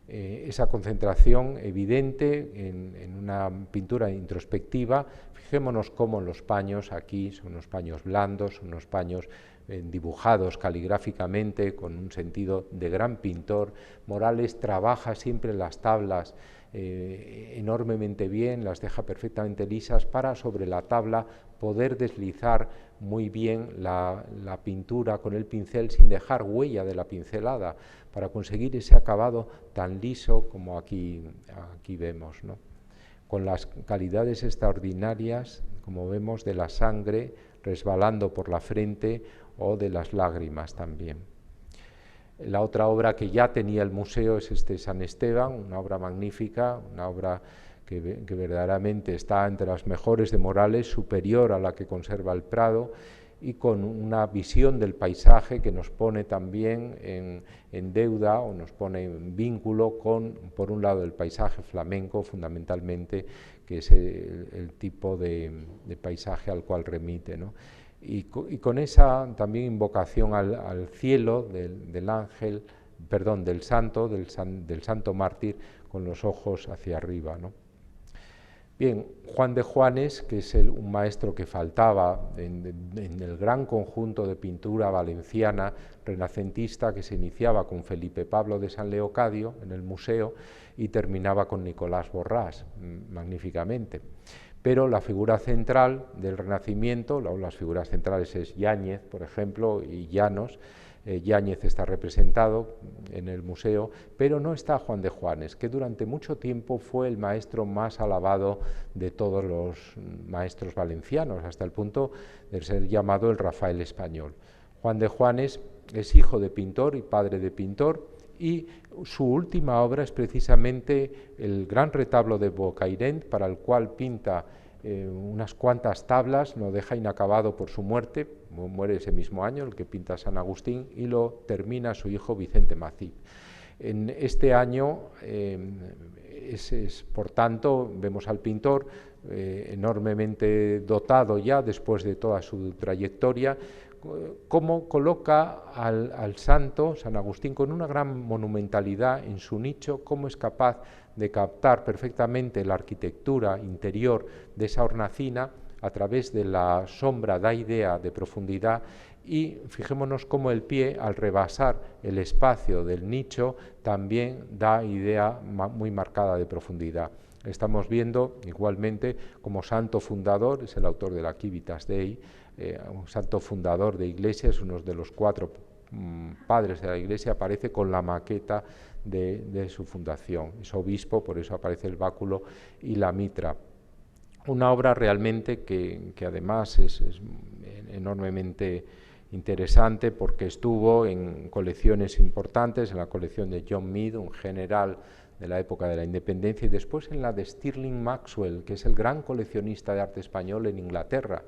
Esa concentración evidente en una pintura introspectiva. Fijémonos cómo los paños aquí son unos paños blandos, son unos paños dibujados caligráficamente con un sentido de gran pintor. Morales trabaja siempre las tablas enormemente bien, las deja perfectamente lisas para sobre la tabla poder deslizar muy bien la pintura con el pincel sin dejar huella de la pincelada, para conseguir ese acabado tan liso como aquí vemos, ¿no? Con las calidades extraordinarias, como vemos, de la sangre resbalando por la frente o de las lágrimas también. La otra obra que ya tenía el museo es San Esteban, una obra magnífica, una obra que verdaderamente está entre las mejores de Morales, superior a la que conserva el Prado, y con una visión del paisaje que nos pone también en deuda o nos pone en vínculo con, por un lado, el paisaje flamenco, fundamentalmente, que es el tipo de paisaje al cual remite, ¿no? Y con esa también invocación al cielo del ángel, perdón, del santo mártir, con los ojos hacia arriba, ¿no? Bien, Juan de Juanes, que es un maestro que faltaba en el gran conjunto de pintura valenciana renacentista que se iniciaba con Felipe Pablo de San Leocadio en el museo y terminaba con Nicolás Borràs, magníficamente. Pero la figura central del Renacimiento, las figuras centrales es Yáñez, por ejemplo, y Llanos. Yáñez está representado en el museo, pero no está Juan de Juanes, que durante mucho tiempo fue el maestro más alabado de todos los maestros valencianos, hasta el punto de ser llamado el Rafael español. Juan de Juanes es hijo de pintor y padre de pintor, y su última obra es precisamente el gran retablo de Bocairent, para el cual pinta unas cuantas tablas, lo deja inacabado por su muerte, muere ese mismo año, el que pinta San Agustín, y lo termina su hijo Vicente Macip. En este año, por tanto, vemos al pintor enormemente dotado ya después de toda su trayectoria, cómo coloca al santo, San Agustín, con una gran monumentalidad en su nicho, cómo es capaz de captar perfectamente la arquitectura interior de esa hornacina a través de la sombra, da idea de profundidad, y fijémonos cómo el pie, al rebasar el espacio del nicho, también da idea muy marcada de profundidad. Estamos viendo igualmente como santo fundador, es el autor de la Civitas Dei, un santo fundador de iglesias, uno de los 4 padres de la iglesia, aparece con la maqueta de su fundación. Es obispo, por eso aparece el báculo y la mitra. Una obra realmente que además es enormemente interesante, porque estuvo en colecciones importantes, en la colección de John Mead, un general de la época de la independencia, y después en la de Stirling Maxwell, que es el gran coleccionista de arte español en Inglaterra.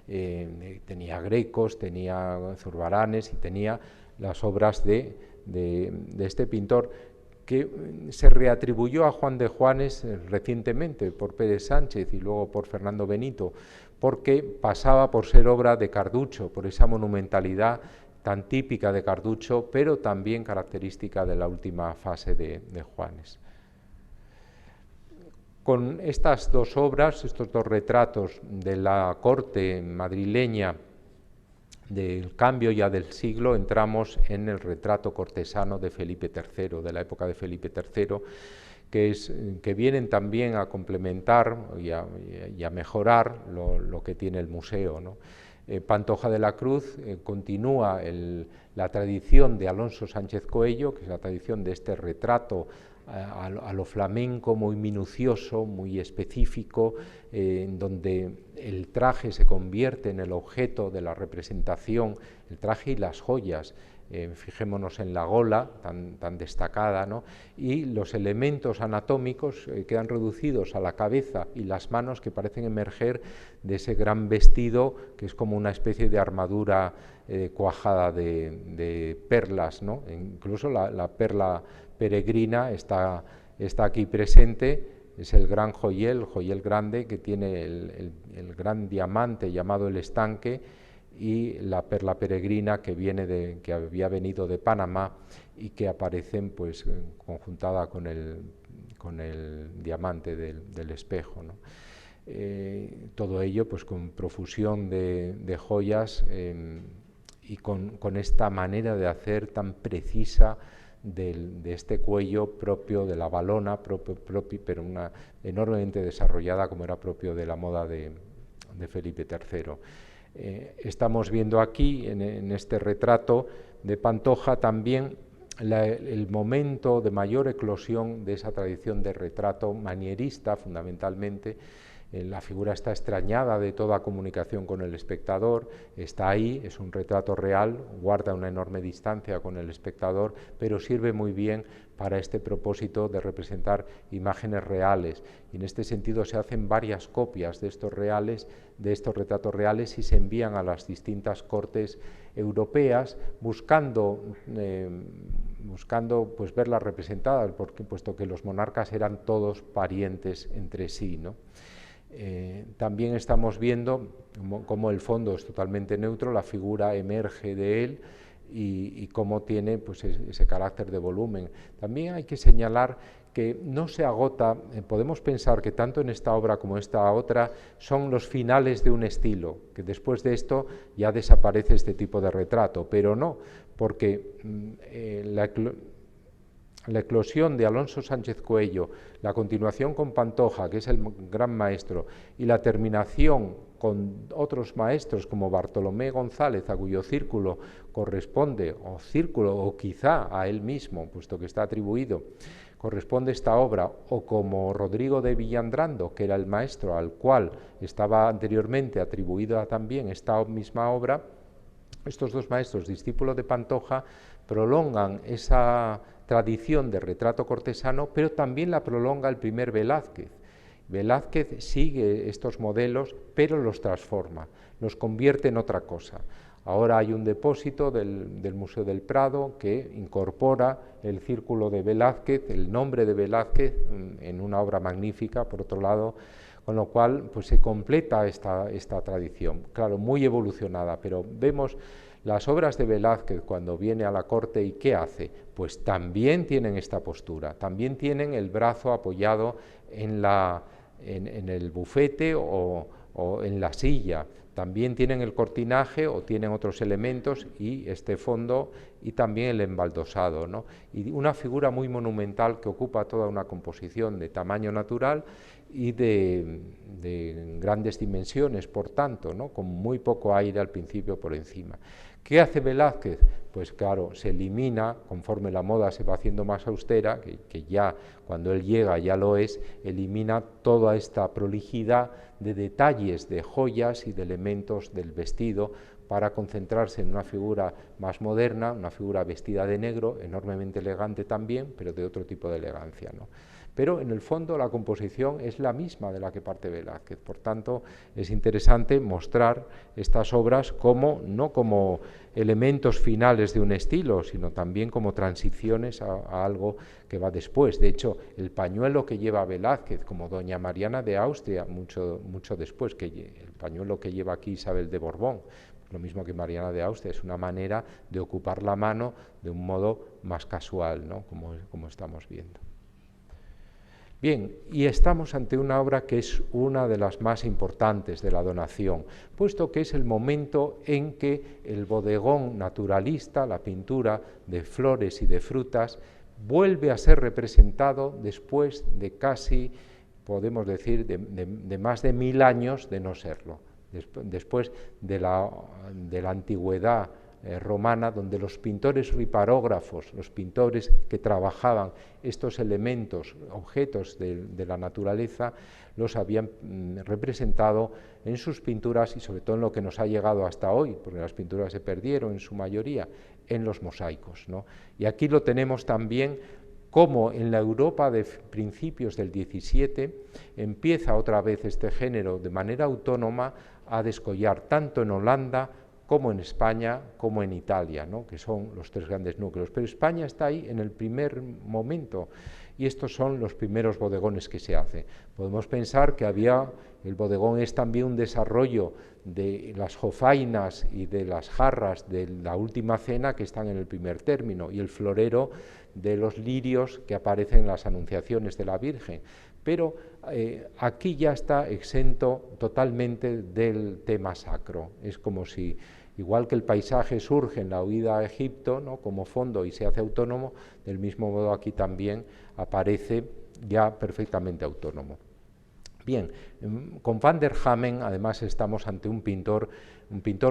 Tenía Grecos, tenía Zurbaranes y tenía las obras de este pintor, que se reatribuyó a Juan de Juanes recientemente por Pérez Sánchez y luego por Fernando Benito, porque pasaba por ser obra de Carducho, por esa monumentalidad tan típica de Carducho, pero también característica de la última fase de Juanes. Con estas dos obras, estos dos retratos de la corte madrileña del cambio ya del siglo, entramos en el retrato cortesano de Felipe III, de la época de Felipe III, que vienen también a complementar y a mejorar lo que tiene el museo, ¿no? Pantoja de la Cruz continúa la tradición de Alonso Sánchez Coello, que es la tradición de este retrato a lo flamenco, muy minucioso, muy específico, en donde el traje se convierte en el objeto de la representación, el traje y las joyas. Fijémonos en la gola tan destacada, ¿no? Y los elementos anatómicos quedan reducidos a la cabeza y las manos, que parecen emerger de ese gran vestido que es como una especie de armadura cuajada de perlas, ¿no? Incluso la perla peregrina está aquí presente. Es el gran joyel grande, que tiene el gran diamante llamado el estanque, y la perla peregrina que había venido de Panamá y que aparecen pues conjuntada con el diamante del espejo, ¿no? Todo ello pues con profusión de joyas y con esta manera de hacer tan precisa de este cuello propio de la valona, pero una enormemente desarrollada, como era propio de la moda de Felipe III. Estamos viendo aquí, en este retrato de Pantoja, también el momento de mayor eclosión de esa tradición de retrato manierista, fundamentalmente. La figura está extrañada de toda comunicación con el espectador, está ahí, es un retrato real, guarda una enorme distancia con el espectador, pero sirve muy bien para este propósito de representar imágenes reales. Y en este sentido se hacen varias copias de estos retratos reales, y se envían a las distintas cortes europeas buscando pues verlas representadas, puesto que los monarcas eran todos parientes entre sí, ¿no? También estamos viendo cómo el fondo es totalmente neutro, la figura emerge de él y cómo tiene pues ese carácter de volumen. También hay que señalar que no se agota, podemos pensar que tanto en esta obra como en esta otra son los finales de un estilo, que después de esto ya desaparece este tipo de retrato, pero no, porque la eclosión de Alonso Sánchez Coello, la continuación con Pantoja, que es el gran maestro, y la terminación con otros maestros como Bartolomé González, a cuyo círculo corresponde, o quizá a él mismo, puesto que está atribuido, corresponde esta obra, o como Rodrigo de Villandrando, que era el maestro al cual estaba anteriormente atribuida también esta misma obra. Estos dos maestros, discípulos de Pantoja, prolongan esa tradición de retrato cortesano, pero también la prolonga el primer Velázquez. Velázquez sigue estos modelos, pero los transforma, los convierte en otra cosa. Ahora hay un depósito del Museo del Prado que incorpora el círculo de Velázquez, el nombre de Velázquez, en una obra magnífica, por otro lado, con lo cual pues se completa esta tradición, claro, muy evolucionada, pero vemos las obras de Velázquez cuando viene a la corte y ¿qué hace? Pues también tienen esta postura, también tienen el brazo apoyado en el bufete o en la silla, también tienen el cortinaje o tienen otros elementos y este fondo y también el embaldosado, ¿no? Y una figura muy monumental que ocupa toda una composición de tamaño natural y de grandes dimensiones, por tanto, ¿no? Con muy poco aire al principio por encima. ¿Qué hace Velázquez? Pues claro, se elimina, conforme la moda se va haciendo más austera, que ya cuando él llega ya lo es, elimina toda esta prolijidad de detalles, de joyas y de elementos del vestido para concentrarse en una figura más moderna, una figura vestida de negro, enormemente elegante también, pero de otro tipo de elegancia, ¿no? Pero en el fondo la composición es la misma de la que parte Velázquez, por tanto es interesante mostrar estas obras no como elementos finales de un estilo, sino también como transiciones a algo que va después. De hecho, el pañuelo que lleva Velázquez, como doña Mariana de Austria, mucho después, que el pañuelo que lleva aquí Isabel de Borbón, lo mismo que Mariana de Austria, es una manera de ocupar la mano de un modo más casual, ¿no? como estamos viendo. Bien, y estamos ante una obra que es una de las más importantes de la donación, puesto que es el momento en que el bodegón naturalista, la pintura de flores y de frutas, vuelve a ser representado después de casi, podemos decir, de más de 1000 años de no serlo, después de la antigüedad romana, donde los pintores riparógrafos, los pintores que trabajaban estos elementos, objetos de la naturaleza, los habían representado en sus pinturas y sobre todo en lo que nos ha llegado hasta hoy, porque las pinturas se perdieron en su mayoría, en los mosaicos, ¿no? Y aquí lo tenemos también como en la Europa de principios del XVII empieza otra vez este género de manera autónoma a descollar tanto en Holanda como en España, como en Italia, ¿no? Que son los tres grandes núcleos. Pero España está ahí en el primer momento y estos son los primeros bodegones que se hacen. Podemos pensar que el bodegón es también un desarrollo de las jofainas y de las jarras de la Última Cena que están en el primer término y el florero de los lirios que aparecen en las anunciaciones de la Virgen. Pero aquí ya está exento totalmente del tema sacro. Es como si, igual que el paisaje surge en la huida a Egipto, ¿no?, como fondo y se hace autónomo, del mismo modo aquí también aparece ya perfectamente autónomo. Bien, con Van der Hamen además estamos ante un pintor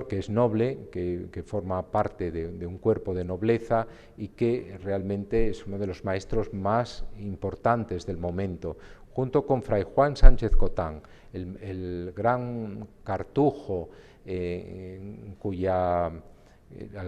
que es noble, que forma parte de un cuerpo de nobleza y que realmente es uno de los maestros más importantes del momento, junto con Fray Juan Sánchez Cotán, el gran cartujo, el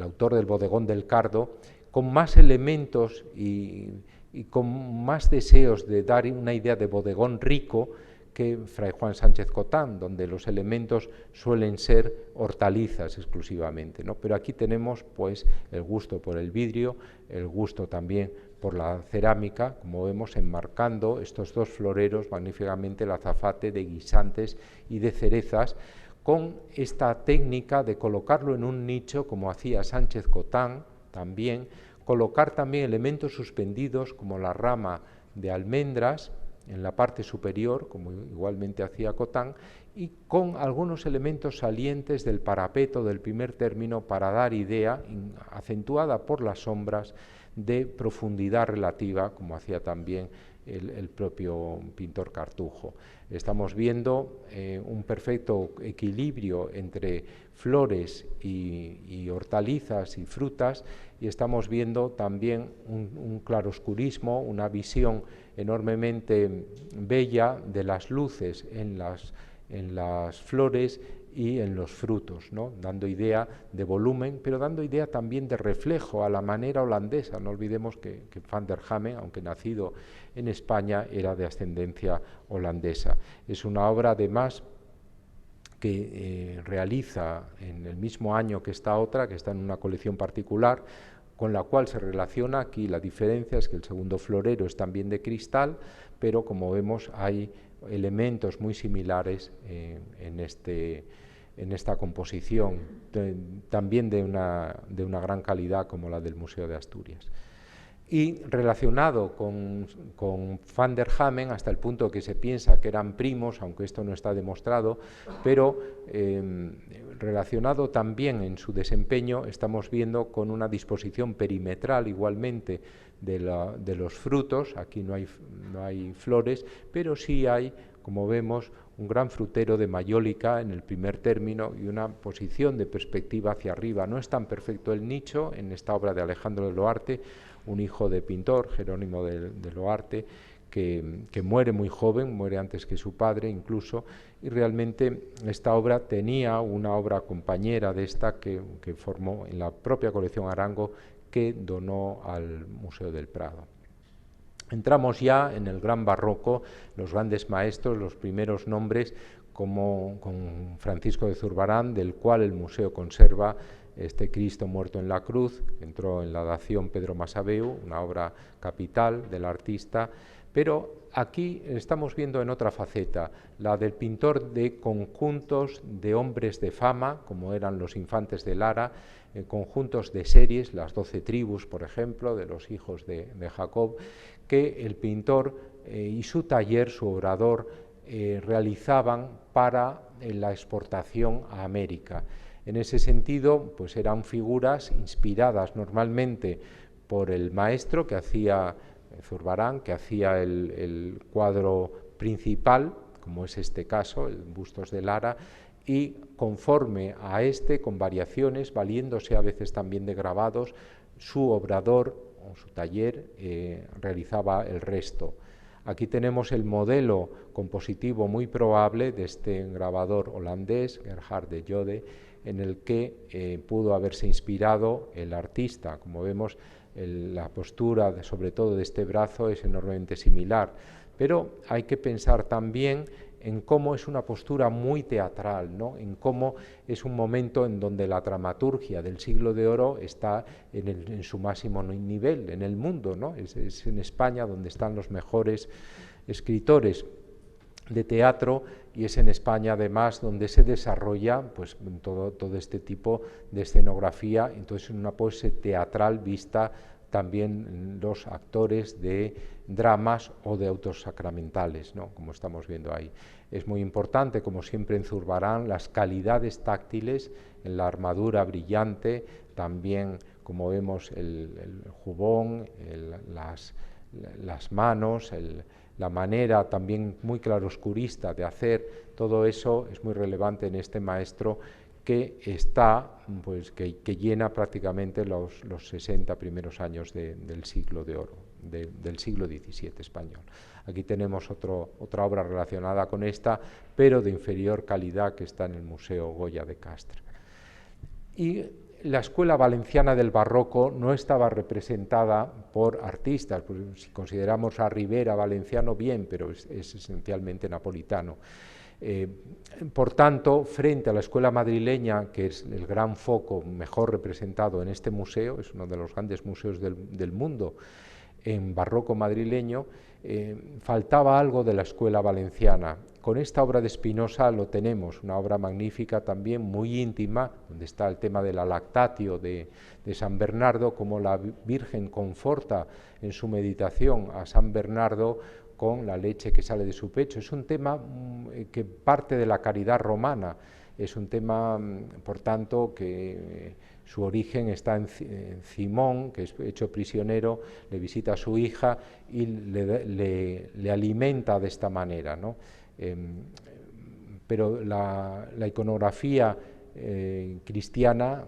autor del Bodegón del Cardo, con más elementos y con más deseos de dar una idea de bodegón rico que Fray Juan Sánchez Cotán, donde los elementos suelen ser hortalizas exclusivamente, ¿no? Pero aquí tenemos pues el gusto por el vidrio, el gusto también por la cerámica, como vemos enmarcando estos dos floreros magníficamente el azafate de guisantes y de cerezas, con esta técnica de colocarlo en un nicho como hacía Sánchez Cotán también, colocar también elementos suspendidos como la rama de almendras en la parte superior, como igualmente hacía Cotán, y con algunos elementos salientes del parapeto del primer término para dar idea, acentuada por las sombras, de profundidad relativa, como hacía también el propio pintor Cartujo. Estamos viendo un perfecto equilibrio entre flores y hortalizas y frutas, y estamos viendo también un claroscurismo, una visión enormemente bella de las luces en las flores y en los frutos, ¿no?, dando idea de volumen, pero dando idea también de reflejo a la manera holandesa. No olvidemos que Van der Hamen, aunque nacido en España, era de ascendencia holandesa. Es una obra, además, que realiza en el mismo año que esta otra, que está en una colección particular, con la cual se relaciona. Aquí la diferencia es que el segundo florero es también de cristal, pero como vemos hay elementos muy similares en esta composición, también de una gran calidad como la del Museo de Asturias. Y relacionado con Van der Hamen, hasta el punto que se piensa que eran primos, aunque esto no está demostrado, pero relacionado también en su desempeño, estamos viendo con una disposición perimetral igualmente de los frutos. Aquí no hay flores, pero sí hay, como vemos, un gran frutero de mayólica en el primer término y una posición de perspectiva hacia arriba. No es tan perfecto el nicho en esta obra de Alejandro de Loarte, un hijo de pintor, Jerónimo de Loarte, que muere muy joven, muere antes que su padre incluso, y realmente esta obra tenía una obra compañera de esta que formó en la propia colección Arango, que donó al Museo del Prado. Entramos ya en el gran barroco, los grandes maestros, los primeros nombres, como con Francisco de Zurbarán, del cual el museo conserva este Cristo muerto en la cruz, que entró en la dación Pedro Masaveu, una obra capital del artista, pero aquí estamos viendo en otra faceta, la del pintor de conjuntos de hombres de fama, como eran los infantes de Lara, conjuntos de series, las 12 tribus, por ejemplo, de los hijos de Jacob, que el pintor y su taller, su obrador, realizaban para la exportación a América. En ese sentido, pues eran figuras inspiradas normalmente por el maestro que hacía Zurbarán, que hacía el cuadro principal, como es este caso, el Bustos de Lara, y conforme a este, con variaciones, valiéndose a veces también de grabados, su obrador o su taller realizaba el resto. Aquí tenemos el modelo compositivo muy probable de este grabador holandés, Gerhard de Jode, en el que pudo haberse inspirado el artista. Como vemos, la postura, sobre todo de este brazo, es enormemente similar, pero hay que pensar también en cómo es una postura muy teatral, ¿no? En cómo es un momento en donde la dramaturgia del siglo de oro está en su máximo nivel en el mundo, ¿no? Es en España donde están los mejores escritores de teatro, y es en España además donde se desarrolla pues todo este tipo de escenografía, entonces una pose teatral vista también los actores de dramas o de autos sacramentales, ¿no? Como estamos viendo ahí. Es muy importante, como siempre en Zurbarán, las calidades táctiles en la armadura brillante, también como vemos el jubón, las manos, la manera también muy claroscurista de hacer, todo eso es muy relevante en este maestro que está, pues, que llena prácticamente los 60 primeros años del siglo de oro, del siglo XVII español. Aquí tenemos otra obra relacionada con esta, pero de inferior calidad, que está en el Museo Goya de Castres. Y la escuela valenciana del barroco no estaba representada por artistas, pues si consideramos a Ribera valenciano, bien, pero es esencialmente napolitano. Por tanto, frente a la escuela madrileña, que es el gran foco mejor representado en este museo, es uno de los grandes museos del mundo en barroco madrileño, faltaba algo de la escuela valenciana. Con esta obra de Spinoza lo tenemos, una obra magnífica también, muy íntima, donde está el tema de la lactatio de San Bernardo, como la Virgen conforta en su meditación a San Bernardo con la leche que sale de su pecho. Es un tema que parte de la caridad romana, es un tema, por tanto, que su origen está en Simón, que es hecho prisionero, le visita a su hija y le alimenta de esta manera, ¿no? Pero la iconografía cristiana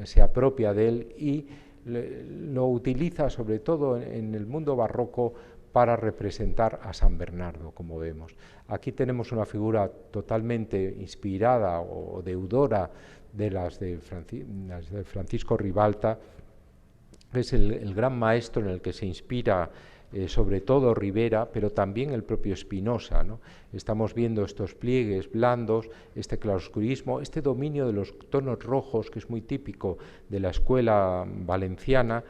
se apropia de él y lo utiliza sobre todo en el mundo barroco para representar a San Bernardo, como vemos. Aquí tenemos una figura totalmente inspirada o deudora de las de Francisco Ribalta, que es el gran maestro en el que se inspira sobre todo Ribera, pero también el propio Spinoza, ¿no? Estamos viendo estos pliegues blandos, este claroscurismo, este dominio de los tonos rojos, que es muy típico de la escuela valenciana.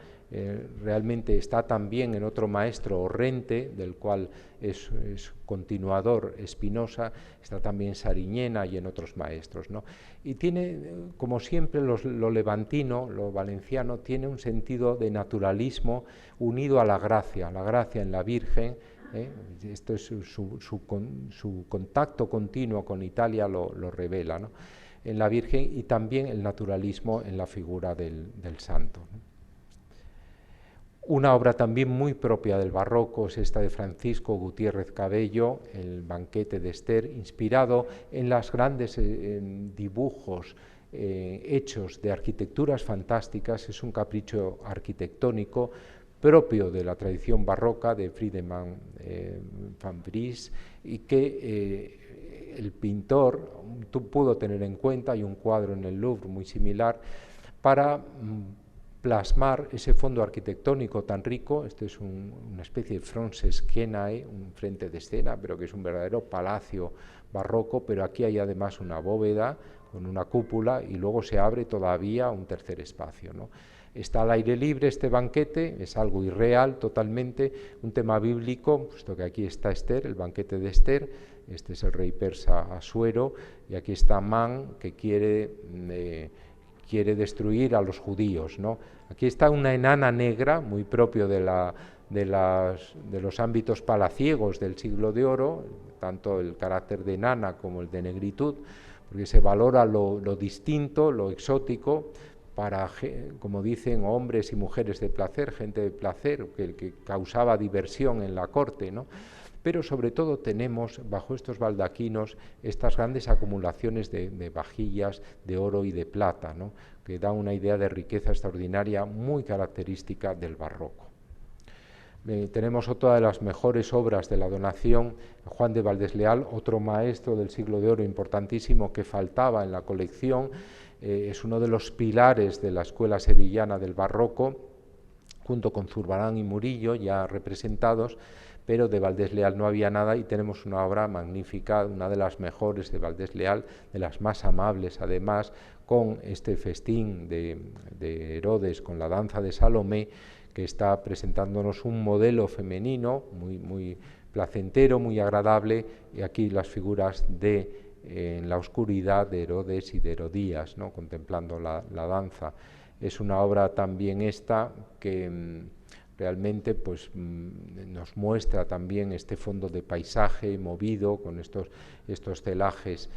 Realmente está también en otro maestro, Orrente, del cual es continuador Spinoza, está también Sariñena y en otros maestros, ¿no? Y tiene, como siempre, lo levantino, lo valenciano, tiene un sentido de naturalismo unido a la gracia en la Virgen. Esto es su contacto continuo con Italia lo revela, ¿no? En la Virgen, y también el naturalismo en la figura del santo, ¿no? Una obra también muy propia del barroco es esta de Francisco Gutiérrez Cabello, El banquete de Esther, inspirado en los grandes dibujos hechos de arquitecturas fantásticas. Es un capricho arquitectónico propio de la tradición barroca de Friedemann van Vries, y que el pintor pudo tener en cuenta. Hay un cuadro en el Louvre muy similar para plasmar ese fondo arquitectónico tan rico. Este es una especie de Franceschenae, un frente de escena, pero que es un verdadero palacio barroco, pero aquí hay además una bóveda con una cúpula y luego se abre todavía un tercer espacio, ¿no? Está al aire libre este banquete, es algo irreal totalmente, un tema bíblico, puesto que aquí está Esther, el banquete de Esther. Este es el rey persa Asuero, y aquí está Amán, que quiere destruir a los judíos, ¿no? Aquí está una enana negra, muy propio de los ámbitos palaciegos del siglo de oro, tanto el carácter de enana como el de negritud, porque se valora lo distinto, lo exótico, para, como dicen, hombres y mujeres de placer, gente de placer, que causaba diversión en la corte, ¿no? Pero sobre todo tenemos bajo estos baldaquinos estas grandes acumulaciones de vajillas de oro y de plata, ¿no? Que da una idea de riqueza extraordinaria muy característica del barroco. Tenemos otra de las mejores obras de la donación, Juan de Valdés Leal, otro maestro del siglo de oro importantísimo que faltaba en la colección. Es uno de los pilares de la escuela sevillana del barroco, junto con Zurbarán y Murillo, ya representados, pero de Valdés Leal no había nada, y tenemos una obra magnífica, una de las mejores de Valdés Leal, de las más amables además, con este festín de Herodes, con la danza de Salomé, que está presentándonos un modelo femenino muy placentero, muy agradable, y aquí las figuras en la oscuridad de Herodes y de Herodías, ¿no? Contemplando la danza. Es una obra también esta que realmente pues, nos muestra también este fondo de paisaje movido con estos celajes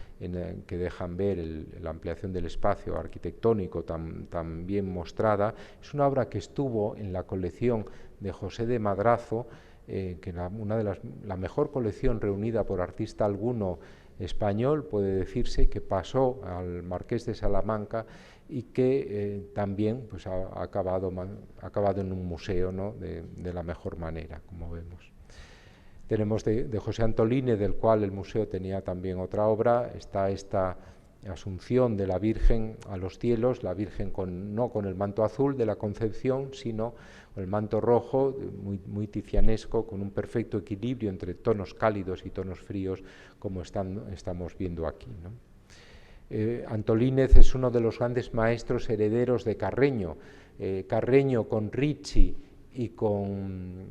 que dejan ver la ampliación del espacio arquitectónico tan bien mostrada. Es una obra que estuvo en la colección de José de Madrazo, que la mejor colección reunida por artista alguno español, puede decirse, que pasó al Marqués de Salamanca y que también pues, ha acabado en un museo, ¿no? de la mejor manera, como vemos. Tenemos de José Antolínez, del cual el museo tenía también otra obra, está esta Asunción de la Virgen a los cielos, la Virgen no con el manto azul de la Concepción, sino con el manto rojo, muy tizianesco, con un perfecto equilibrio entre tonos cálidos y tonos fríos, como estamos viendo aquí, ¿no? Antolínez es uno de los grandes maestros herederos de Carreño. Carreño con Ricci y con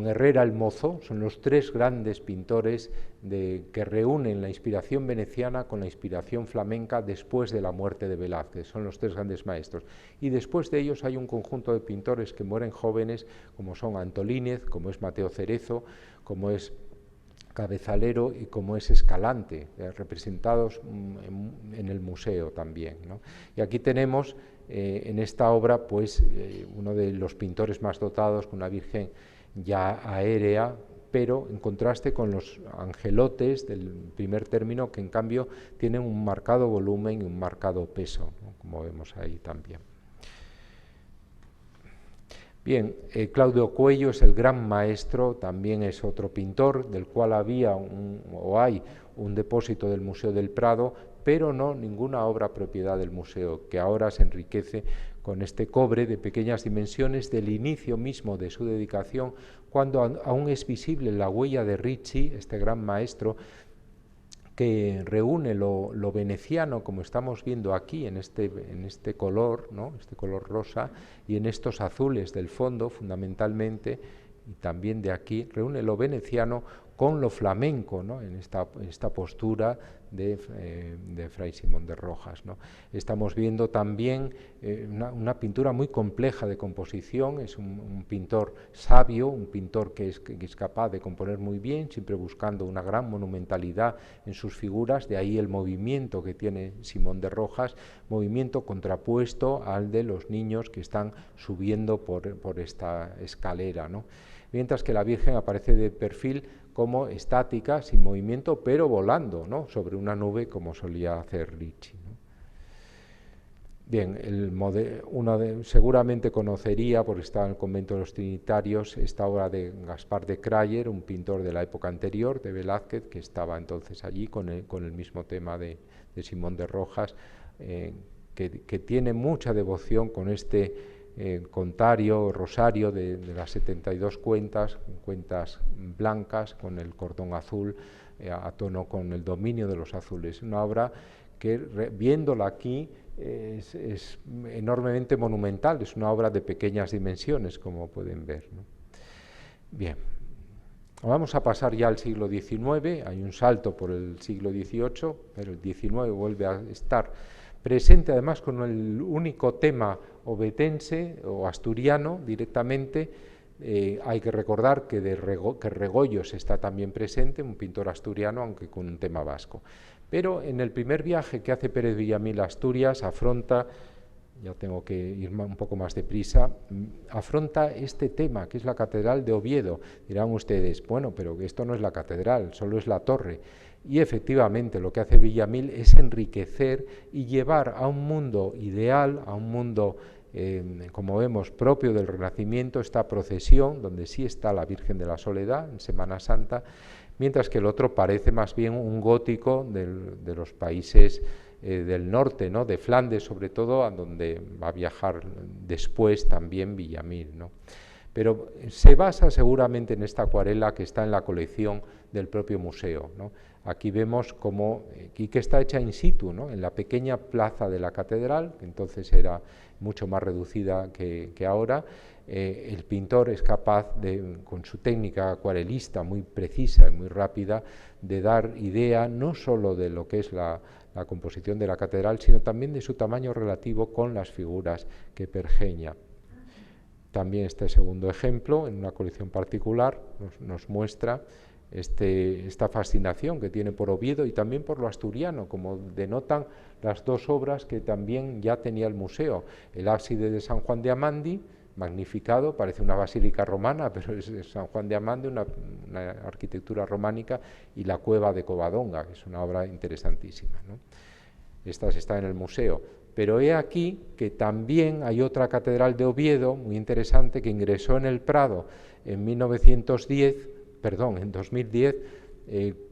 Herrera el Mozo son los tres grandes pintores que reúnen la inspiración veneciana con la inspiración flamenca después de la muerte de Velázquez. Son los tres grandes maestros. Y después de ellos hay un conjunto de pintores que mueren jóvenes, como son Antolínez, como es Mateo Cerezo, como es Cabezalero y como es Escalante, representados en el museo también, ¿no? Y aquí tenemos en esta obra pues uno de los pintores más dotados, con una Virgen ya aérea, pero en contraste con los angelotes del primer término, que en cambio tienen un marcado volumen y un marcado peso, ¿no? Como vemos ahí también. Bien, Claudio Cuello es el gran maestro, también es otro pintor, del cual hay un depósito del Museo del Prado, pero no ninguna obra propiedad del museo, que ahora se enriquece con este cobre de pequeñas dimensiones del inicio mismo de su dedicación, cuando aún es visible la huella de Ricci, este gran maestro, que reúne lo veneciano, como estamos viendo aquí, en este color, ¿no? Este color rosa, y en estos azules del fondo, fundamentalmente, y también de aquí, reúne lo veneciano con lo flamenco, ¿no? en esta postura de Fray Simón de Rojas, ¿no? Estamos viendo también una pintura muy compleja de composición. Es un pintor sabio, un pintor que es capaz de componer muy bien, siempre buscando una gran monumentalidad en sus figuras, de ahí el movimiento que tiene Simón de Rojas, movimiento contrapuesto al de los niños que están subiendo por esta escalera, ¿no? Mientras que la Virgen aparece de perfil como estática, sin movimiento, pero volando, ¿no? Sobre una nube, como solía hacer Ricci, ¿no? Bien, seguramente conocería, porque estaba en el convento de los Trinitarios, esta obra de Gaspar de Crayer, un pintor de la época anterior, de Velázquez, que estaba entonces allí con el mismo tema de Simón de Rojas, que tiene mucha devoción con este contario, rosario de las 72 cuentas blancas, con el cordón azul, a tono con el dominio de los azules. Una obra que, viéndola aquí, es enormemente monumental, es una obra de pequeñas dimensiones, como pueden ver, ¿no? Bien, vamos a pasar ya al siglo XIX, hay un salto por el siglo XVIII, pero el XIX vuelve a estar presente además con el único tema obetense o asturiano directamente. Hay que recordar que Regoyos está también presente, un pintor asturiano, aunque con un tema vasco. Pero en el primer viaje que hace Pérez Villamil a Asturias, afronta, ya tengo que ir un poco más deprisa, afronta este tema, que es la Catedral de Oviedo. Dirán ustedes, bueno, pero esto no es la catedral, solo es la torre. Y efectivamente lo que hace Villamil es enriquecer y llevar a un mundo ideal, a un mundo, como vemos, propio del Renacimiento, esta procesión, donde sí está la Virgen de la Soledad en Semana Santa, mientras que el otro parece más bien un gótico de los países del norte, ¿no?, de Flandes sobre todo, a donde va a viajar después también Villamil, ¿no? Pero se basa seguramente en esta acuarela que está en la colección del propio museo, ¿no? Aquí vemos cómo, y que está hecha in situ, ¿no?, en la pequeña plaza de la catedral, que entonces era mucho más reducida que ahora. El pintor es capaz de, con su técnica acuarelista muy precisa y muy rápida, de dar idea no solo de lo que es la composición de la catedral, sino también de su tamaño relativo con las figuras que pergeña. También este segundo ejemplo, en una colección particular, nos muestra esta fascinación que tiene por Oviedo y también por lo asturiano, como denotan las dos obras que también ya tenía el museo. El ábside de San Juan de Amandi, magnificado, parece una basílica romana, pero es San Juan de Amandi, una arquitectura románica, y la cueva de Covadonga, que es una obra interesantísima, ¿no? Estas están en el museo. Pero he aquí que también hay otra catedral de Oviedo, muy interesante, que ingresó en el Prado en 2010,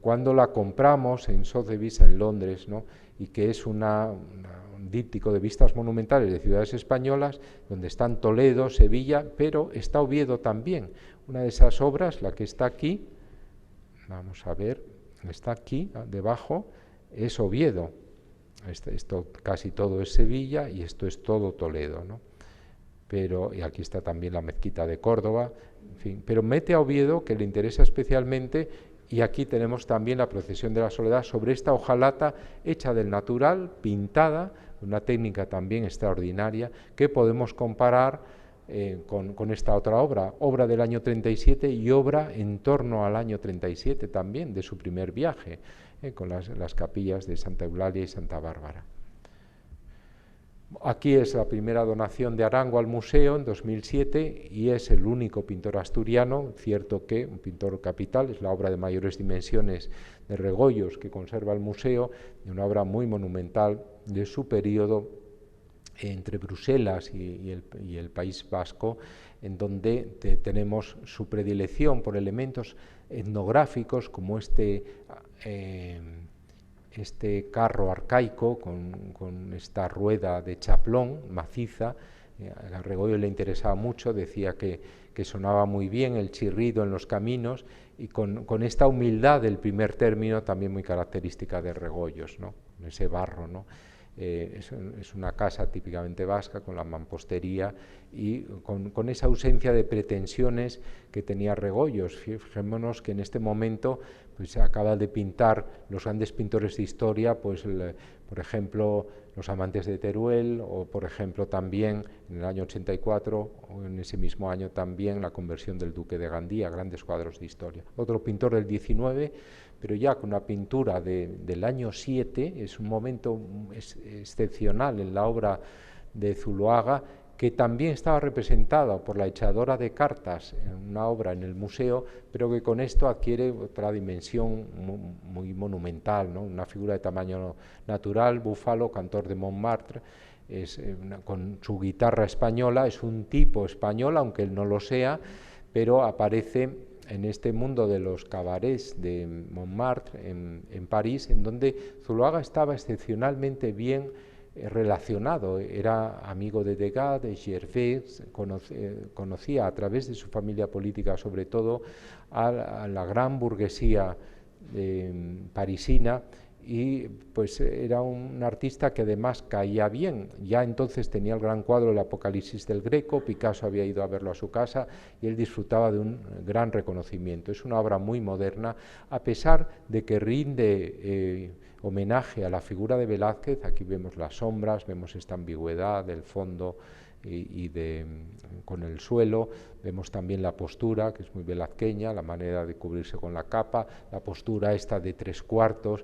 cuando la compramos en Sotheby's en Londres, ¿no?, y que es un díptico de vistas monumentales de ciudades españolas, donde están Toledo, Sevilla, pero está Oviedo también. Una de esas obras, la que está aquí, vamos a ver, está aquí debajo, es Oviedo. Esto casi todo es Sevilla y esto es todo Toledo, ¿no? Y aquí está también la mezquita de Córdoba, en fin, pero mete a Oviedo, que le interesa especialmente, y aquí tenemos también la procesión de la Soledad sobre esta hojalata hecha del natural, pintada, una técnica también extraordinaria, que podemos comparar con esta otra obra del año 37 y obra en torno al año 37 también, de su primer viaje, con las capillas de Santa Eulalia y Santa Bárbara. Aquí es la primera donación de Arango al museo en 2007 y es el único pintor asturiano, cierto que un pintor capital, es la obra de mayores dimensiones de Regoyos que conserva el museo, y una obra muy monumental de su periodo entre Bruselas y el País Vasco, en donde tenemos su predilección por elementos etnográficos como este carro arcaico con esta rueda de chaplón maciza. A Regoyo le interesaba mucho, decía que sonaba muy bien el chirrido en los caminos, y con esta humildad del primer término también muy característica de Regoyos, ¿no?, ese barro, ¿no? Es una casa típicamente vasca, con la mampostería y con esa ausencia de pretensiones que tenía Regoyos. Fijémonos que en este momento pues acaba de pintar los grandes pintores de historia, pues por ejemplo Los amantes de Teruel, o por ejemplo también en el año 84, o en ese mismo año también la conversión del duque de Gandía, grandes cuadros de historia. Otro pintor del 19, pero ya con una pintura del año 7, es un momento excepcional en la obra de Zuloaga, que también estaba representada por la echadora de cartas en una obra en el museo, pero que con esto adquiere otra dimensión muy monumental, ¿no?, una figura de tamaño natural, Búfalo, cantor de Montmartre, con su guitarra española, es un tipo español, aunque él no lo sea, pero aparece en este mundo de los cabarets de Montmartre, en París, en donde Zuloaga estaba excepcionalmente bien relacionado. Era amigo de Degas, de Gervais, conocía a través de su familia política, sobre todo, a la gran burguesía parisina, y pues era un artista que además caía bien. Ya entonces tenía el gran cuadro El Apocalipsis del Greco, Picasso había ido a verlo a su casa y él disfrutaba de un gran reconocimiento. Es una obra muy moderna, a pesar de que rinde homenaje a la figura de Velázquez. Aquí vemos las sombras, vemos esta ambigüedad del fondo con el suelo, vemos también la postura, que es muy velazqueña, la manera de cubrirse con la capa, la postura esta de 3/4,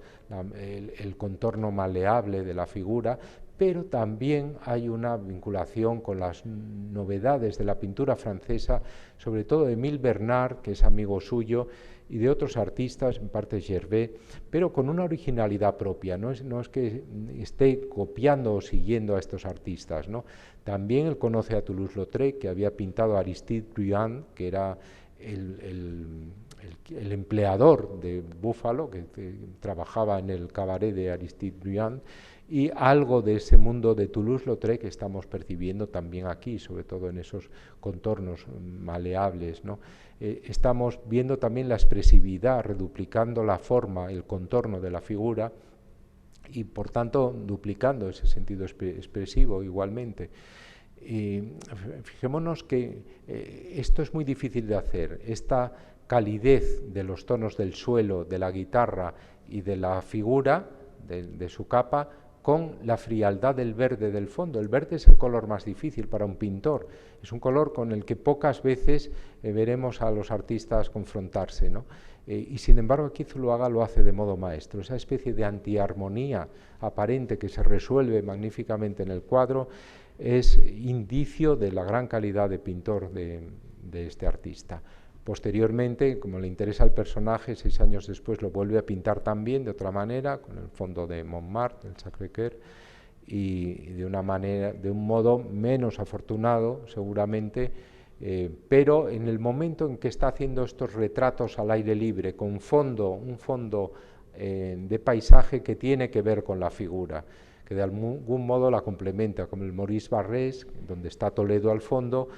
el contorno maleable de la figura, pero también hay una vinculación con las novedades de la pintura francesa, sobre todo de Émile Bernard, que es amigo suyo, y de otros artistas, en parte Gervais, pero con una originalidad propia. No es que esté copiando o siguiendo a estos artistas, ¿no? También él conoce a Toulouse-Lautrec, que había pintado a Aristide Briand, que era el empleador de Búfalo, que trabajaba en el cabaret de Aristide Briand, y algo de ese mundo de Toulouse-Lautrec que estamos percibiendo también aquí, sobre todo en esos contornos maleables, ¿no? Estamos viendo también la expresividad, reduplicando la forma, el contorno de la figura, y por tanto duplicando ese sentido expresivo igualmente. Y fijémonos que esto es muy difícil de hacer, esta calidez de los tonos del suelo, de la guitarra y de la figura, de su capa, con la frialdad del verde del fondo. El verde es el color más difícil para un pintor, es un color con el que pocas veces veremos a los artistas confrontarse, ¿no? Y sin embargo aquí Zuloaga lo hace de modo maestro. Esa especie de antiarmonía aparente que se resuelve magníficamente en el cuadro es indicio de la gran calidad de pintor de este artista. Posteriormente, como le interesa al personaje, 6 años después lo vuelve a pintar también de otra manera, con el fondo de Montmartre, el Sacré-Cœur, y de un modo menos afortunado, seguramente, pero en el momento en que está haciendo estos retratos al aire libre, con un fondo de paisaje que tiene que ver con la figura, que de algún modo la complementa, como el Maurice Barrés, donde está Toledo al fondo,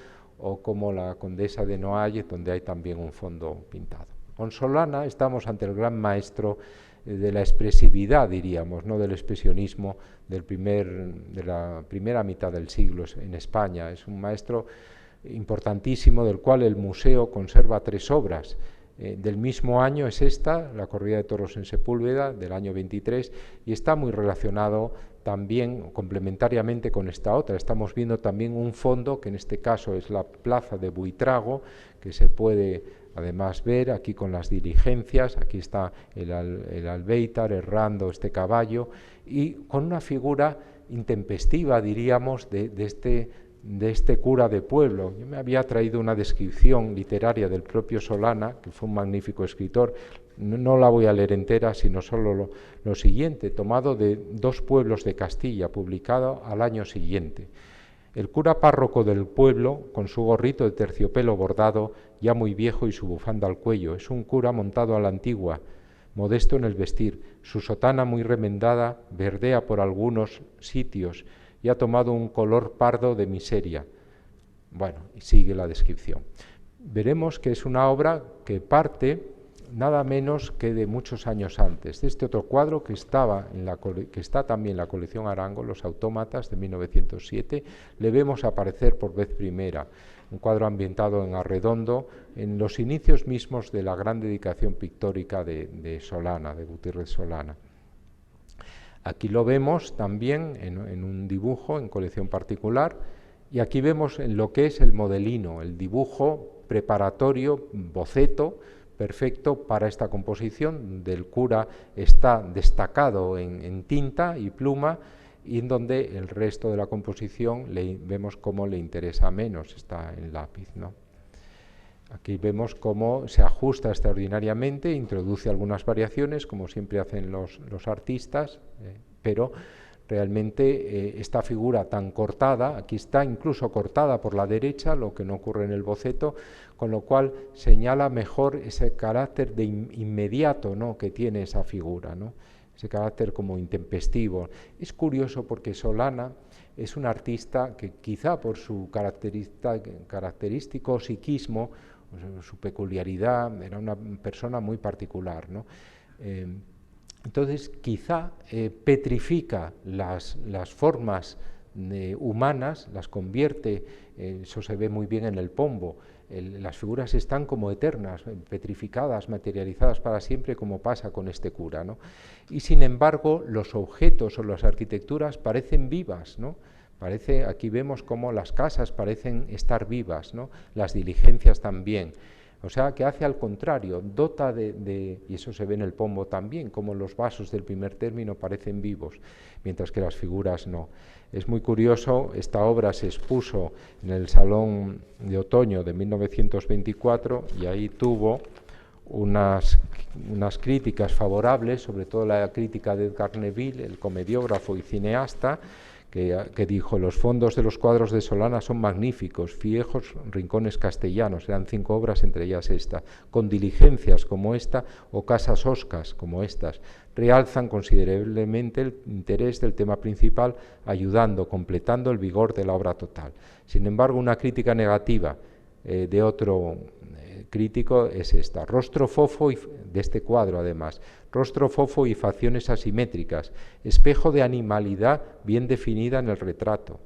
o como la Condesa de Noailles, donde hay también un fondo pintado. Con Solana estamos ante el gran maestro de la expresividad, diríamos, no del expresionismo de la primera mitad del siglo en España. Es un maestro importantísimo, del cual el museo conserva 3 obras. Del mismo año es esta, La corrida de toros en Sepúlveda, del año 23, y está muy relacionado también complementariamente con esta otra. Estamos viendo también un fondo, que en este caso es la plaza de Buitrago, que se puede además ver aquí con las diligencias. Aquí está el albéitar errando este caballo, y con una figura intempestiva, diríamos, de este cura de pueblo. Yo me había traído una descripción literaria del propio Solana, que fue un magnífico escritor. No la voy a leer entera, sino solo lo siguiente, tomado de 2 pueblos de Castilla, publicado al año siguiente. El cura párroco del pueblo, con su gorrito de terciopelo bordado, ya muy viejo, y su bufanda al cuello, es un cura montado a la antigua, modesto en el vestir. Su sotana muy remendada verdea por algunos sitios y ha tomado un color pardo de miseria. Bueno, y sigue la descripción. Veremos que es una obra que parte nada menos que de muchos años antes, de este otro cuadro que está también en la colección Arango, Los autómatas, de 1907, le vemos aparecer por vez primera, un cuadro ambientado en Arredondo, en los inicios mismos de la gran dedicación pictórica de Solana, de Gutiérrez Solana. Aquí lo vemos también en un dibujo en colección particular, y aquí vemos en lo que es el modelino, el dibujo preparatorio, boceto, perfecto para esta composición. Del cura está destacado en tinta y pluma, y en donde el resto de la composición vemos cómo le interesa menos, está en lápiz, ¿no? Aquí vemos cómo se ajusta extraordinariamente, introduce algunas variaciones, como siempre hacen los artistas, pero realmente esta figura tan cortada, aquí está incluso cortada por la derecha, lo que no ocurre en el boceto, con lo cual señala mejor ese carácter de inmediato, ¿no?, que tiene esa figura, ¿no?, ese carácter como intempestivo. Es curioso porque Solana es un artista que quizá por su característico psiquismo, su peculiaridad, era una persona muy particular, ¿no? Entonces quizá petrifica las formas humanas, las convierte, eso se ve muy bien en el Pombo, las figuras están como eternas, petrificadas, materializadas para siempre, como pasa con este cura, ¿no? Y sin embargo los objetos o las arquitecturas parecen vivas, ¿no? Aquí vemos cómo las casas parecen estar vivas, ¿no?, las diligencias también. O sea, que hace al contrario, dota y eso se ve en el Pombo también, como los vasos del primer término parecen vivos, mientras que las figuras no. Es muy curioso, esta obra se expuso en el Salón de Otoño de 1924 y ahí tuvo unas críticas favorables, sobre todo la crítica de Edgar Neville, el comediógrafo y cineasta, que dijo: los fondos de los cuadros de Solana son magníficos, viejos rincones castellanos, eran 5 obras, entre ellas esta, con diligencias como esta o casas hoscas como estas, realzan considerablemente el interés del tema principal, ayudando, completando el vigor de la obra total. Sin embargo, una crítica negativa de otro crítico es esta: rostro fofo, de este cuadro además, rostro fofo y facciones asimétricas, espejo de animalidad bien definida en el retrato.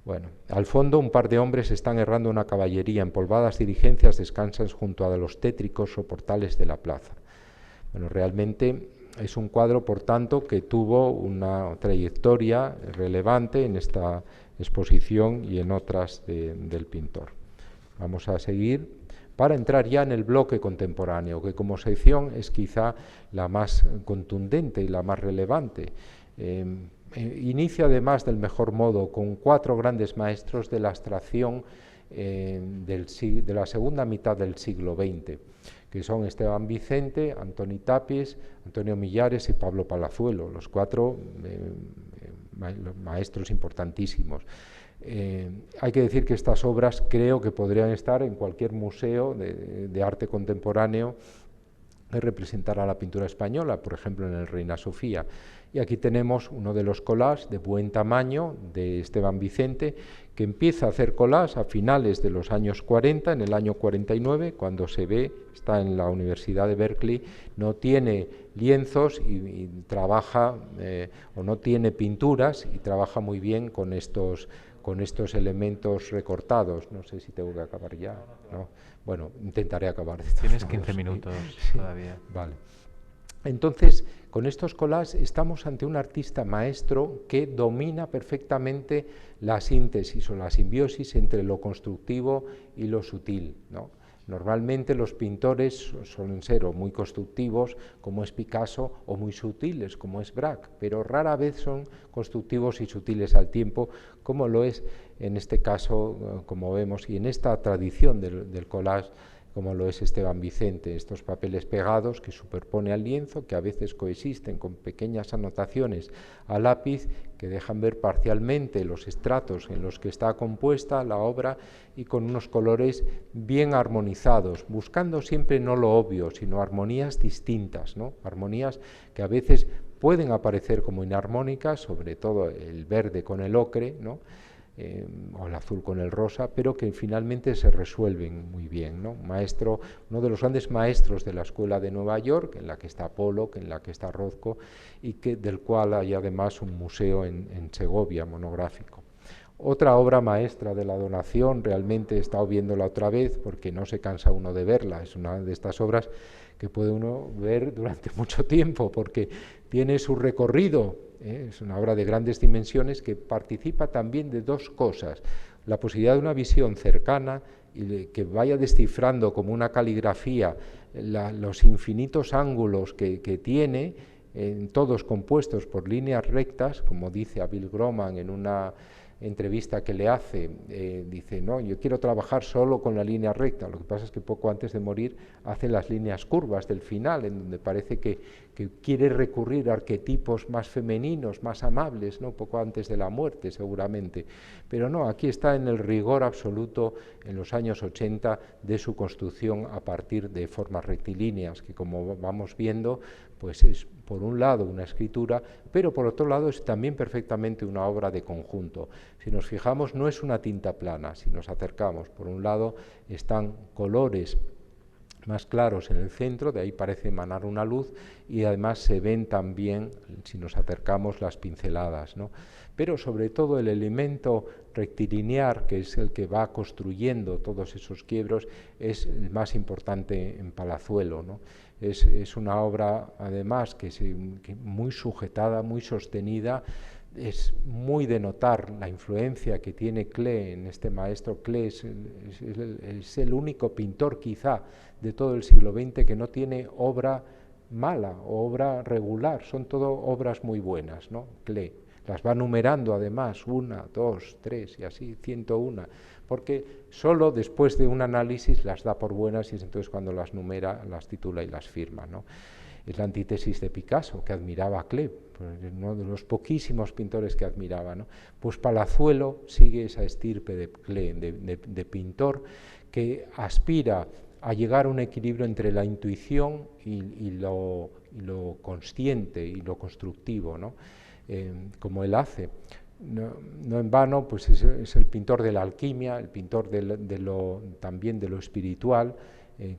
Bueno, al fondo un par de hombres están errando una caballería, empolvadas diligencias descansan junto a los tétricos soportales de la plaza. Bueno, realmente es un cuadro, por tanto, que tuvo una trayectoria relevante en esta exposición y en otras del pintor. Vamos a seguir para entrar ya en el bloque contemporáneo, que como sección es quizá la más contundente y la más relevante. Inicia además del mejor modo con 4 grandes maestros de la abstracción de la segunda mitad del siglo XX, que son Esteban Vicente, Antoni Tàpies, Antonio Millares y Pablo Palazuelo, los 4 maestros importantísimos. Hay que decir que estas obras creo que podrían estar en cualquier museo de arte contemporáneo que representara la pintura española, por ejemplo en el Reina Sofía. Y aquí tenemos uno de los collages de buen tamaño de Esteban Vicente, que empieza a hacer collages a finales de los años 40, en el año 49, cuando se ve, está en la Universidad de Berkeley, no tiene lienzos y trabaja, o no tiene pinturas, y trabaja muy bien con estos elementos recortados. No sé si tengo que acabar ya, ¿no? Bueno, intentaré acabar. Tienes 15 minutos todavía. Vale. Entonces, con estos collages estamos ante un artista maestro que domina perfectamente la síntesis o la simbiosis entre lo constructivo y lo sutil, ¿no? Normalmente los pintores suelen ser o muy constructivos, como es Picasso, o muy sutiles, como es Braque, pero rara vez son constructivos y sutiles al tiempo, como lo es en este caso, como vemos, y en esta tradición del collage, como lo es Esteban Vicente, estos papeles pegados que superpone al lienzo, que a veces coexisten con pequeñas anotaciones a lápiz que dejan ver parcialmente los estratos en los que está compuesta la obra y con unos colores bien armonizados, buscando siempre no lo obvio, sino armonías distintas, ¿no? Armonías que a veces pueden aparecer como inarmónicas, sobre todo el verde con el ocre, ¿no? O el azul con el rosa, pero que finalmente se resuelven muy bien, ¿no? Maestro, uno de los grandes maestros de la Escuela de Nueva York, en la que está Pollock, en la que está Rothko, y del cual hay además un museo en Segovia monográfico. Otra obra maestra de la donación, realmente he estado viéndola otra vez porque no se cansa uno de verla, es una de estas obras que puede uno ver durante mucho tiempo porque tiene su recorrido. Es una obra de grandes dimensiones que participa también de 2 cosas: la posibilidad de una visión cercana y que vaya descifrando como una caligrafía los infinitos ángulos que tiene, todos compuestos por líneas rectas, como dice Bill Groman en entrevista que le hace, dice, no, yo quiero trabajar solo con la línea recta. Lo que pasa es que poco antes de morir hace las líneas curvas del final, en donde parece que quiere recurrir a arquetipos más femeninos, más amables, ¿no? Poco antes de la muerte, seguramente. Pero no, aquí está en el rigor absoluto, en los años 80, de su construcción a partir de formas rectilíneas, que como vamos viendo, pues es por un lado una escritura, pero por otro lado es también perfectamente una obra de conjunto. Si nos fijamos, no es una tinta plana. Si nos acercamos, por un lado están colores más claros en el centro, de ahí parece emanar una luz, y además se ven también, si nos acercamos, las pinceladas, ¿no? Pero sobre todo el elemento rectilinear, que es el que va construyendo todos esos quiebros, es el más importante en Palazuelo, ¿no? Es una obra, además, que muy sujetada, muy sostenida. Es muy de notar la influencia que tiene Klee en este maestro. Klee es el único pintor, quizá, de todo el siglo XX que no tiene obra mala o obra regular. Son todo obras muy buenas, ¿no? Klee las va numerando, además, 1, 2, 3 y así, 101, porque solo después de un análisis las da por buenas y es entonces cuando las numera, las titula y las firma, ¿no? Es la antítesis de Picasso, que admiraba a Klee, uno de los poquísimos pintores que admiraba, ¿no? Pues Palazuelo sigue esa estirpe de Klee, de pintor que aspira a llegar a un equilibrio entre la intuición y lo consciente y lo constructivo, ¿no? Como él hace. No en vano, pues es el pintor de la alquimia, el pintor también de lo espiritual,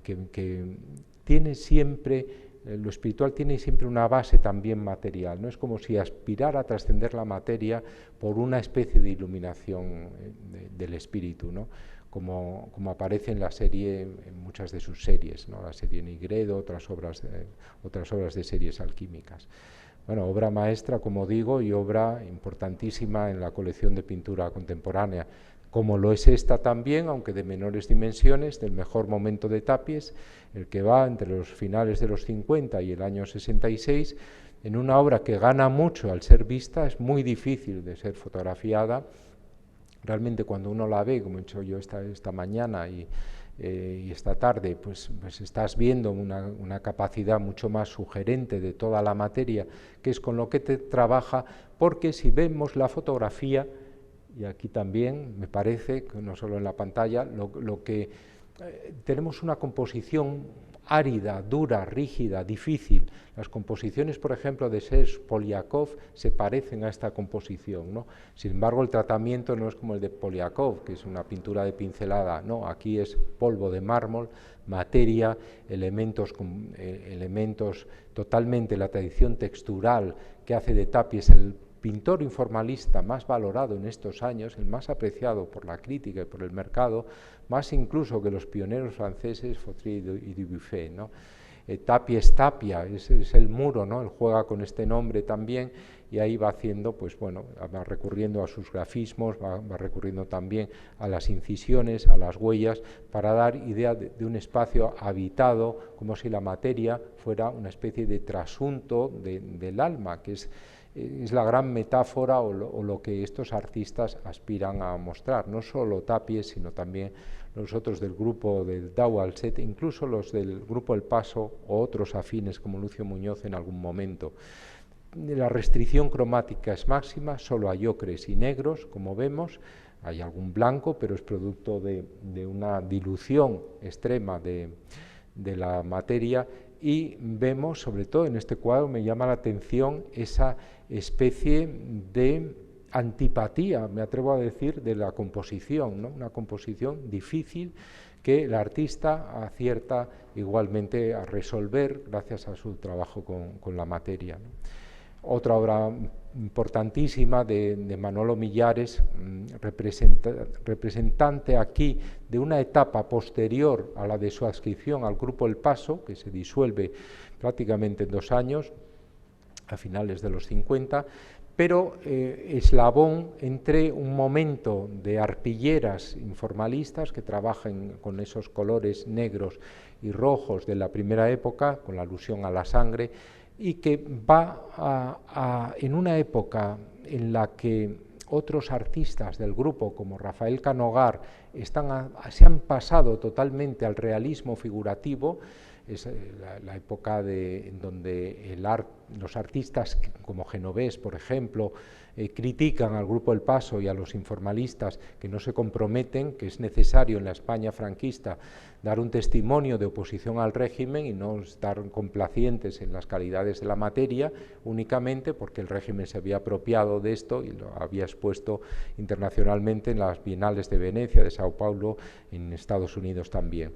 que tiene siempre, lo espiritual tiene siempre una base también material, ¿no? Es como si aspirara a trascender la materia por una especie de iluminación del espíritu, ¿no? Como aparece en la serie, en muchas de sus series, ¿no? La serie Nigredo, otras obras de series alquímicas. Bueno, obra maestra, como digo, y obra importantísima en la colección de pintura contemporánea, como lo es esta también, aunque de menores dimensiones, del mejor momento de Tapies, el que va entre los finales de los 50 y el año 66, en una obra que gana mucho al ser vista, es muy difícil de ser fotografiada. Realmente cuando uno la ve, como he hecho yo esta mañana y esta tarde, pues estás viendo una capacidad mucho más sugerente de toda la materia, que es con lo que te trabaja, porque si vemos la fotografía, y aquí también me parece, que no solo en la pantalla, tenemos una composición árida, dura, rígida, difícil. Las composiciones, por ejemplo, de Serge Poliakov se parecen a esta composición, ¿no? Sin embargo, el tratamiento no es como el de Poliakov, que es una pintura de pincelada, no, aquí es polvo de mármol, materia, elementos totalmente, la tradición textural que hace de Tapies el pintor informalista más valorado en estos años, el más apreciado por la crítica y por el mercado, más incluso que los pioneros franceses, Fautrier y Dubuffet, ¿no? Tapies Tapia, es el muro, ¿no? Él juega con este nombre también y ahí va haciendo, pues bueno, va recurriendo a sus grafismos, va recurriendo también a las incisiones, a las huellas, para dar idea de un espacio habitado, como si la materia fuera una especie de trasunto del alma, que es la gran metáfora o lo que estos artistas aspiran a mostrar, no solo Tapies, sino también los otros del grupo del Dau al Set, incluso los del grupo El Paso o otros afines como Lucio Muñoz en algún momento. La restricción cromática es máxima, solo hay ocres y negros, como vemos, hay algún blanco, pero es producto de una dilución extrema de la materia, y vemos, sobre todo en este cuadro, me llama la atención esa especie de antipatía, me atrevo a decir, de la composición, ¿no? Una composición difícil que el artista acierta igualmente a resolver gracias a su trabajo con la materia, ¿no? Otra obra importantísima de Manolo Millares, representante aquí de una etapa posterior a la de su adscripción al Grupo El Paso, que se disuelve prácticamente en 2 años, a finales de los 50, pero eslabón entre un momento de arpilleras informalistas que trabajan con esos colores negros y rojos de la primera época, con la alusión a la sangre, y que va en una época en la que otros artistas del grupo, como Rafael Canogar, se han pasado totalmente al realismo figurativo. Es la época en donde los artistas como Genovés, por ejemplo, critican al Grupo El Paso y a los informalistas que no se comprometen, que es necesario en la España franquista dar un testimonio de oposición al régimen y no estar complacientes en las calidades de la materia únicamente porque el régimen se había apropiado de esto y lo había expuesto internacionalmente en las bienales de Venecia, de Sao Paulo, en Estados Unidos también.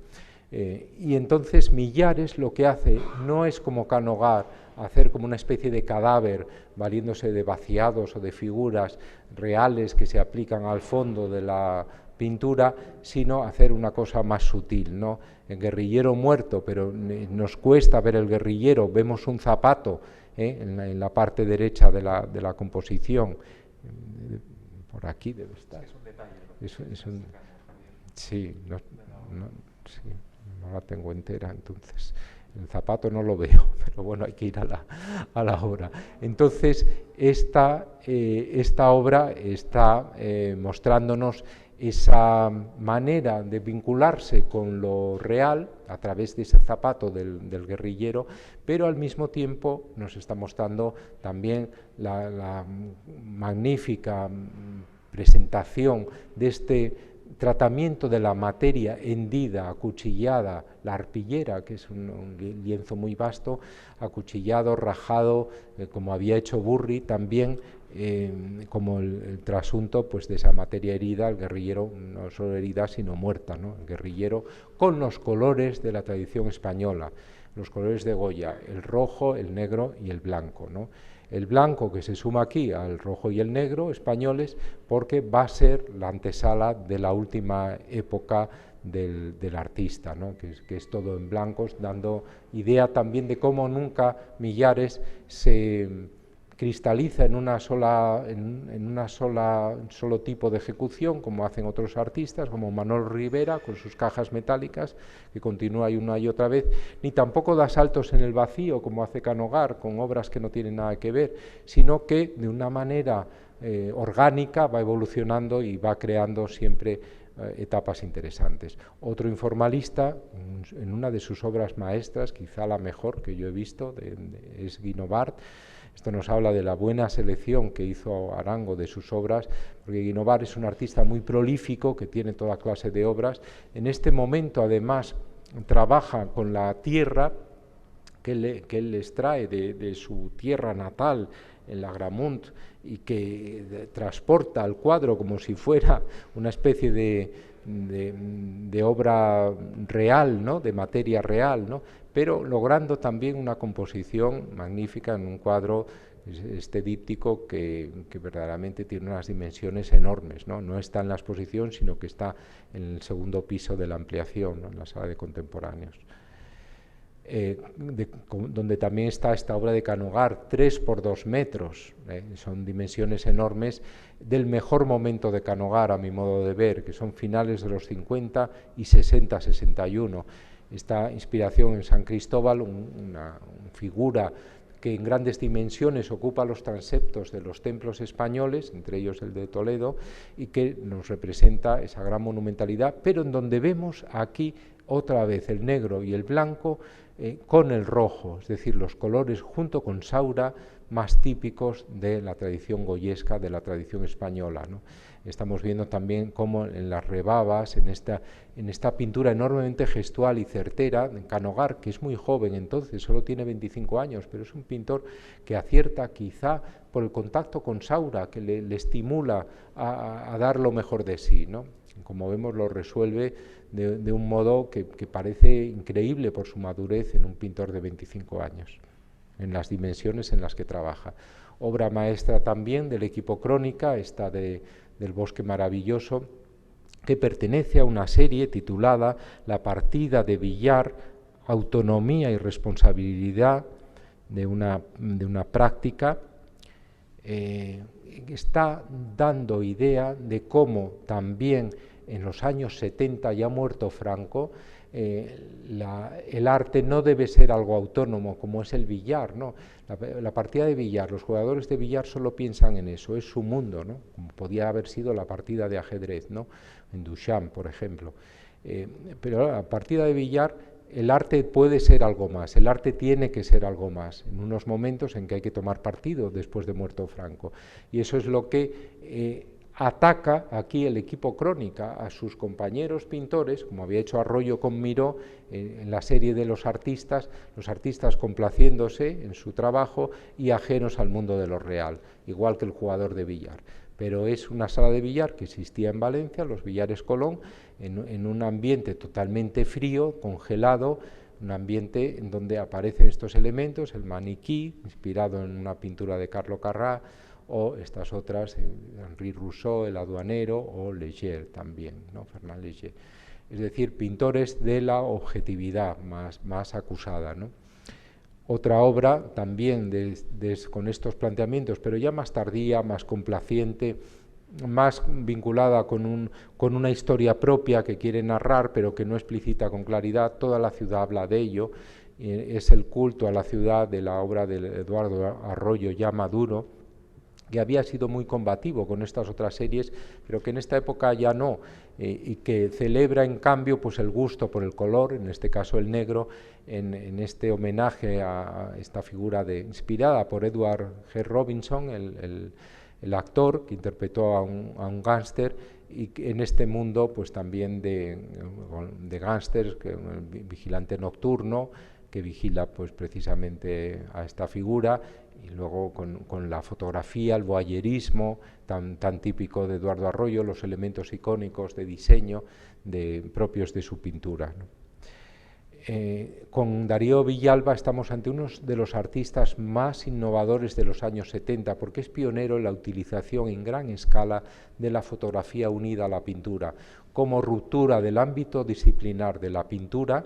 Y entonces Millares lo que hace no es como Canogar, hacer como una especie de cadáver valiéndose de vaciados o de figuras reales que se aplican al fondo de la pintura, sino hacer una cosa más sutil, ¿no? El guerrillero muerto, pero nos cuesta ver el guerrillero, vemos un zapato en la parte derecha de la composición, por aquí debe estar. Es un detalle. Sí, sí, no la tengo entera, entonces el zapato no lo veo, pero bueno, hay que ir a la obra. Entonces, esta obra está mostrándonos esa manera de vincularse con lo real a través de ese zapato del guerrillero, pero al mismo tiempo nos está mostrando también la magnífica presentación de este tratamiento de la materia hendida, acuchillada, la arpillera, que es un lienzo muy vasto, acuchillado, rajado, como había hecho Burri también, como el trasunto pues, de esa materia herida, el guerrillero no solo herida, sino muerta, ¿no? El guerrillero con los colores de la tradición española, los colores de Goya, el rojo, el negro y el blanco, ¿no? El blanco que se suma aquí al rojo y el negro españoles porque va a ser la antesala de la última época del artista, ¿no? que es todo en blancos, dando idea también de cómo nunca Millares se cristaliza en un solo tipo de ejecución, como hacen otros artistas, como Manolo Rivera, con sus cajas metálicas, que continúa una y otra vez, ni tampoco da saltos en el vacío, como hace Canogar, con obras que no tienen nada que ver, sino que de una manera orgánica va evolucionando y va creando siempre etapas interesantes. Otro informalista, en una de sus obras maestras, quizá la mejor que yo he visto, es Guinovart. Esto nos habla de la buena selección que hizo Arango de sus obras, porque Guinovart es un artista muy prolífico que tiene toda clase de obras. En este momento, además, trabaja con la tierra que él les trae de su tierra natal, en la Gramunt, y que transporta al cuadro como si fuera una especie de obra real, ¿no? De materia real, ¿no? Pero logrando también una composición magnífica en un cuadro este díptico que verdaderamente tiene unas dimensiones enormes, ¿no? No está en la exposición, sino que está en el segundo piso de la ampliación, ¿no? En la sala de contemporáneos. Donde también está esta obra de Canogar, 3 por 2 metros, son dimensiones enormes del mejor momento de Canogar, a mi modo de ver, que son finales de los 50 y 60-61. Esta inspiración en San Cristóbal, una figura que en grandes dimensiones ocupa los transeptos de los templos españoles, entre ellos el de Toledo, y que nos representa esa gran monumentalidad, pero en donde vemos aquí otra vez el negro y el blanco con el rojo, es decir, los colores junto con Saura más típicos de la tradición goyesca, de la tradición española, ¿no? Estamos viendo también cómo en las rebabas, en esta pintura enormemente gestual y certera, en Canogar, que es muy joven entonces, solo tiene 25 años, pero es un pintor que acierta quizá por el contacto con Saura, que le estimula a dar lo mejor de sí, ¿no? Como vemos, lo resuelve de un modo que parece increíble por su madurez en un pintor de 25 años, en las dimensiones en las que trabaja. Obra maestra también del equipo Crónica, esta del Bosque Maravilloso, que pertenece a una serie titulada La partida de billar, autonomía y responsabilidad de una práctica, está dando idea de cómo también en los años 70, ya muerto Franco, el arte no debe ser algo autónomo como es el billar, ¿no? La partida de billar, los jugadores de billar solo piensan en eso, es su mundo, ¿no? Como podía haber sido la partida de ajedrez, ¿no? En Duchamp, por ejemplo. Pero la partida de billar, el arte puede ser algo más, el arte tiene que ser algo más, en unos momentos en que hay que tomar partido después de muerto Franco. Y eso es lo que ataca aquí el equipo Crónica a sus compañeros pintores, como había hecho Arroyo con Miró en la serie de los artistas complaciéndose en su trabajo y ajenos al mundo de lo real, igual que el jugador de billar. Pero es una sala de billar que existía en Valencia, los Billares Colón, en un ambiente totalmente frío, congelado, un ambiente en donde aparecen estos elementos, el maniquí, inspirado en una pintura de Carlo Carrà, o estas otras, Henri Rousseau, el aduanero, o Leger también, ¿no? Fernand Léger. Es decir, pintores de la objetividad más acusada, ¿no? Otra obra también con estos planteamientos, pero ya más tardía, más complaciente, más vinculada con una historia propia que quiere narrar, pero que no explicita con claridad. Toda la ciudad habla de ello. Es el culto a la ciudad de la obra de Eduardo Arroyo, ya maduro, que había sido muy combativo con estas otras series, pero que en esta época ya no, y que celebra en cambio pues el gusto por el color, en este caso el negro, en este homenaje a esta figura inspirada por Edward G. Robinson, el actor que interpretó a un gángster, y en este mundo pues también de gángsters, el vigilante nocturno que vigila pues precisamente a esta figura, y luego con la fotografía, el voyerismo tan típico de Eduardo Arroyo, los elementos icónicos de diseño propios de su pintura, ¿no? Con Darío Villalba estamos ante uno de los artistas más innovadores de los años 70, porque es pionero en la utilización en gran escala de la fotografía unida a la pintura, como ruptura del ámbito disciplinar de la pintura,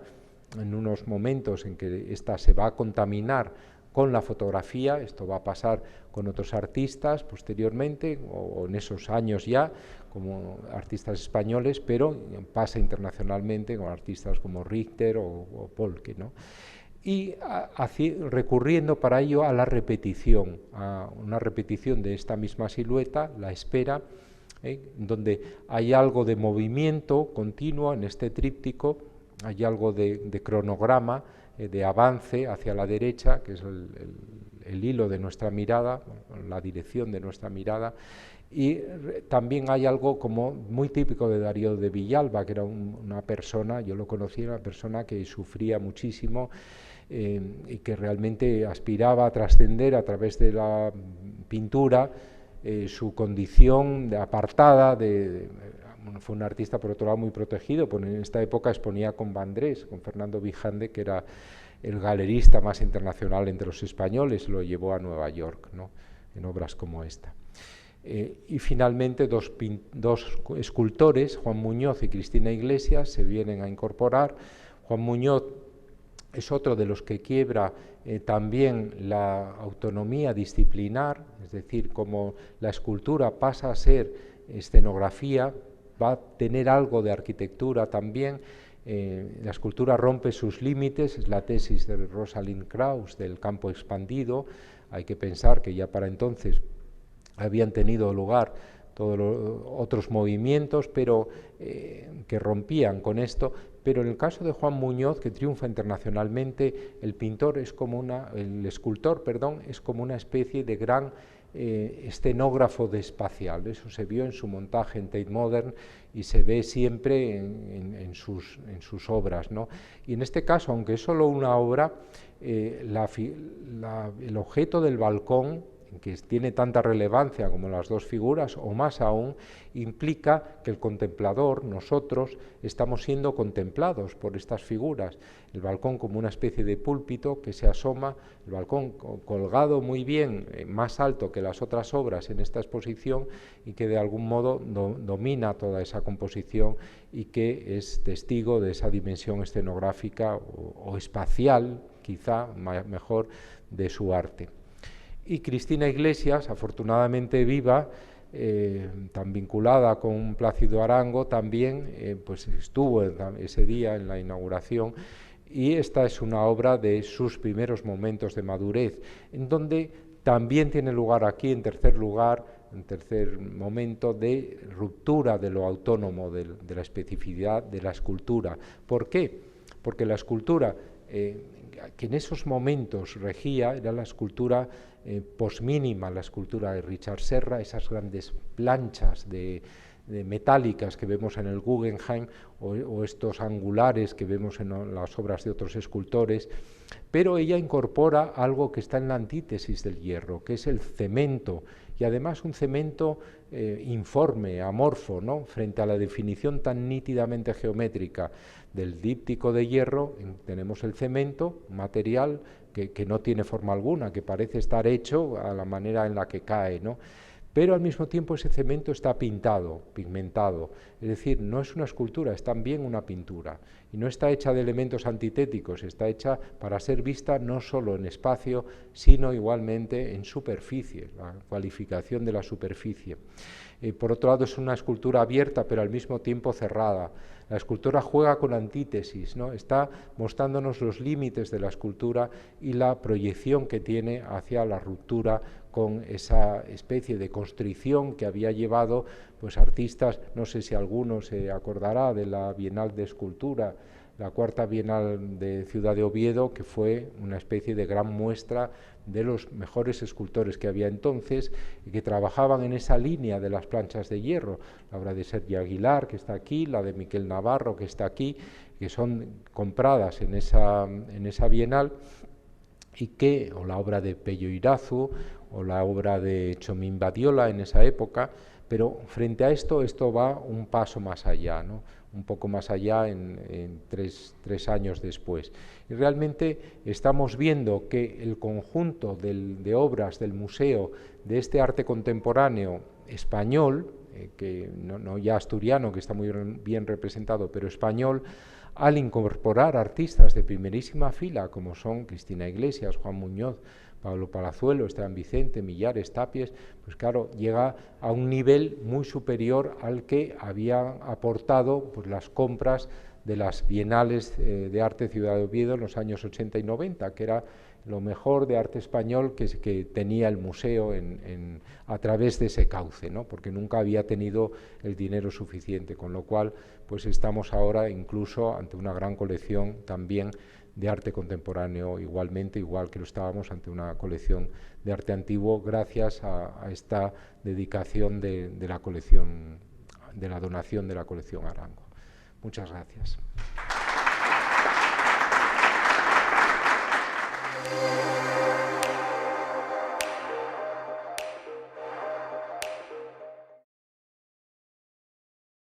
en unos momentos en que ésta se va a contaminar con la fotografía. Esto va a pasar con otros artistas posteriormente, o en esos años ya, como artistas españoles, pero pasa internacionalmente con artistas como Richter o Polke, ¿no? Y recurriendo para ello a la repetición, a una repetición de esta misma silueta, la espera, donde hay algo de movimiento continuo en este tríptico, hay algo de cronograma, de avance hacia la derecha, que es el hilo de nuestra mirada, la dirección de nuestra mirada, y también hay algo como muy típico de Darío de Villalba, que era una persona, yo lo conocí, una persona que sufría muchísimo y que realmente aspiraba a trascender a través de la pintura su condición de apartada, fue un artista por otro lado muy protegido, porque en esta época exponía con Vandrés, con Fernando Vijande, que era el galerista más internacional entre los españoles, lo llevó a Nueva York, ¿no? En obras como esta. Y finalmente dos escultores, Juan Muñoz y Cristina Iglesias, se vienen a incorporar. Juan Muñoz es otro de los que quiebra también la autonomía disciplinar, es decir, como la escultura pasa a ser escenografía, va a tener algo de arquitectura también. La escultura rompe sus límites, es la tesis de Rosalind Krauss del campo expandido. Hay que pensar que ya para entonces habían tenido lugar todos los otros movimientos, pero que rompían con esto. Pero en el caso de Juan Muñoz, que triunfa internacionalmente, el escultor, es como una especie de gran escenógrafo de espacial. Eso se vio en su montaje en Tate Modern y se ve siempre en sus obras, ¿no? Y en este caso, aunque es solo una obra, el objeto del balcón, que tiene tanta relevancia como las dos figuras, o más aún, implica que el contemplador, nosotros, estamos siendo contemplados por estas figuras. El balcón como una especie de púlpito que se asoma, el balcón colgado muy bien, más alto que las otras obras en esta exposición, y que de algún modo domina toda esa composición y que es testigo de esa dimensión escenográfica o espacial, quizá mejor, de su arte. Y Cristina Iglesias, afortunadamente viva, tan vinculada con Plácido Arango, también pues estuvo ese día en la inauguración, y esta es una obra de sus primeros momentos de madurez, en donde también tiene lugar aquí, en tercer momento, de ruptura de lo autónomo, de la especificidad de la escultura. ¿Por qué? Porque la escultura que en esos momentos regía era la escultura posmínima, la escultura de Richard Serra, esas grandes planchas de metálicas que vemos en el Guggenheim, o estos angulares que vemos en las obras de otros escultores, pero ella incorpora algo que está en la antítesis del hierro, que es el cemento, y además un cemento informe, amorfo, ¿no?, frente a la definición tan nítidamente geométrica del díptico de hierro. Tenemos el cemento, un material que no tiene forma alguna, que parece estar hecho a la manera en la que cae, ¿no?, pero al mismo tiempo ese cemento está pigmentado, es decir, no es una escultura, es también una pintura, y no está hecha de elementos antitéticos, está hecha para ser vista no solo en espacio, sino igualmente en superficie, la cualificación de la superficie. Por otro lado, es una escultura abierta, pero al mismo tiempo cerrada. La escultura juega con antítesis, ¿no?, está mostrándonos los límites de la escultura y la proyección que tiene hacia la ruptura con esa especie de constricción que había llevado pues artistas. No sé si alguno se acordará de la Bienal de Escultura, la cuarta Bienal de Ciudad de Oviedo, que fue una especie de gran muestra de los mejores escultores que había entonces y que trabajaban en esa línea de las planchas de hierro, la obra de Sergio Aguilar, que está aquí, la de Miquel Navarro, que está aquí, que son compradas en esa Bienal, y o la obra de Pello Irazu, o la obra de Chomín Badiola en esa época, pero frente a esto va un paso más allá, ¿no?, un poco más allá en tres años después. Y realmente estamos viendo que el conjunto de obras del museo de este arte contemporáneo español, que no ya asturiano, que está muy bien representado, pero español, al incorporar artistas de primerísima fila, como son Cristina Iglesias, Juan Muñoz, Pablo Palazuelo, Esteban Vicente, Millares, Tapies, pues claro, llega a un nivel muy superior al que habían aportado pues las compras de las bienales de arte Ciudad de Oviedo en los años 80 y 90, que era lo mejor de arte español que tenía el museo a través de ese cauce, ¿no?, porque nunca había tenido el dinero suficiente, con lo cual pues estamos ahora incluso ante una gran colección también de arte contemporáneo, igual que lo estábamos ante una colección de arte antiguo, gracias a esta dedicación de la colección, de la donación de la colección Arango. Muchas gracias.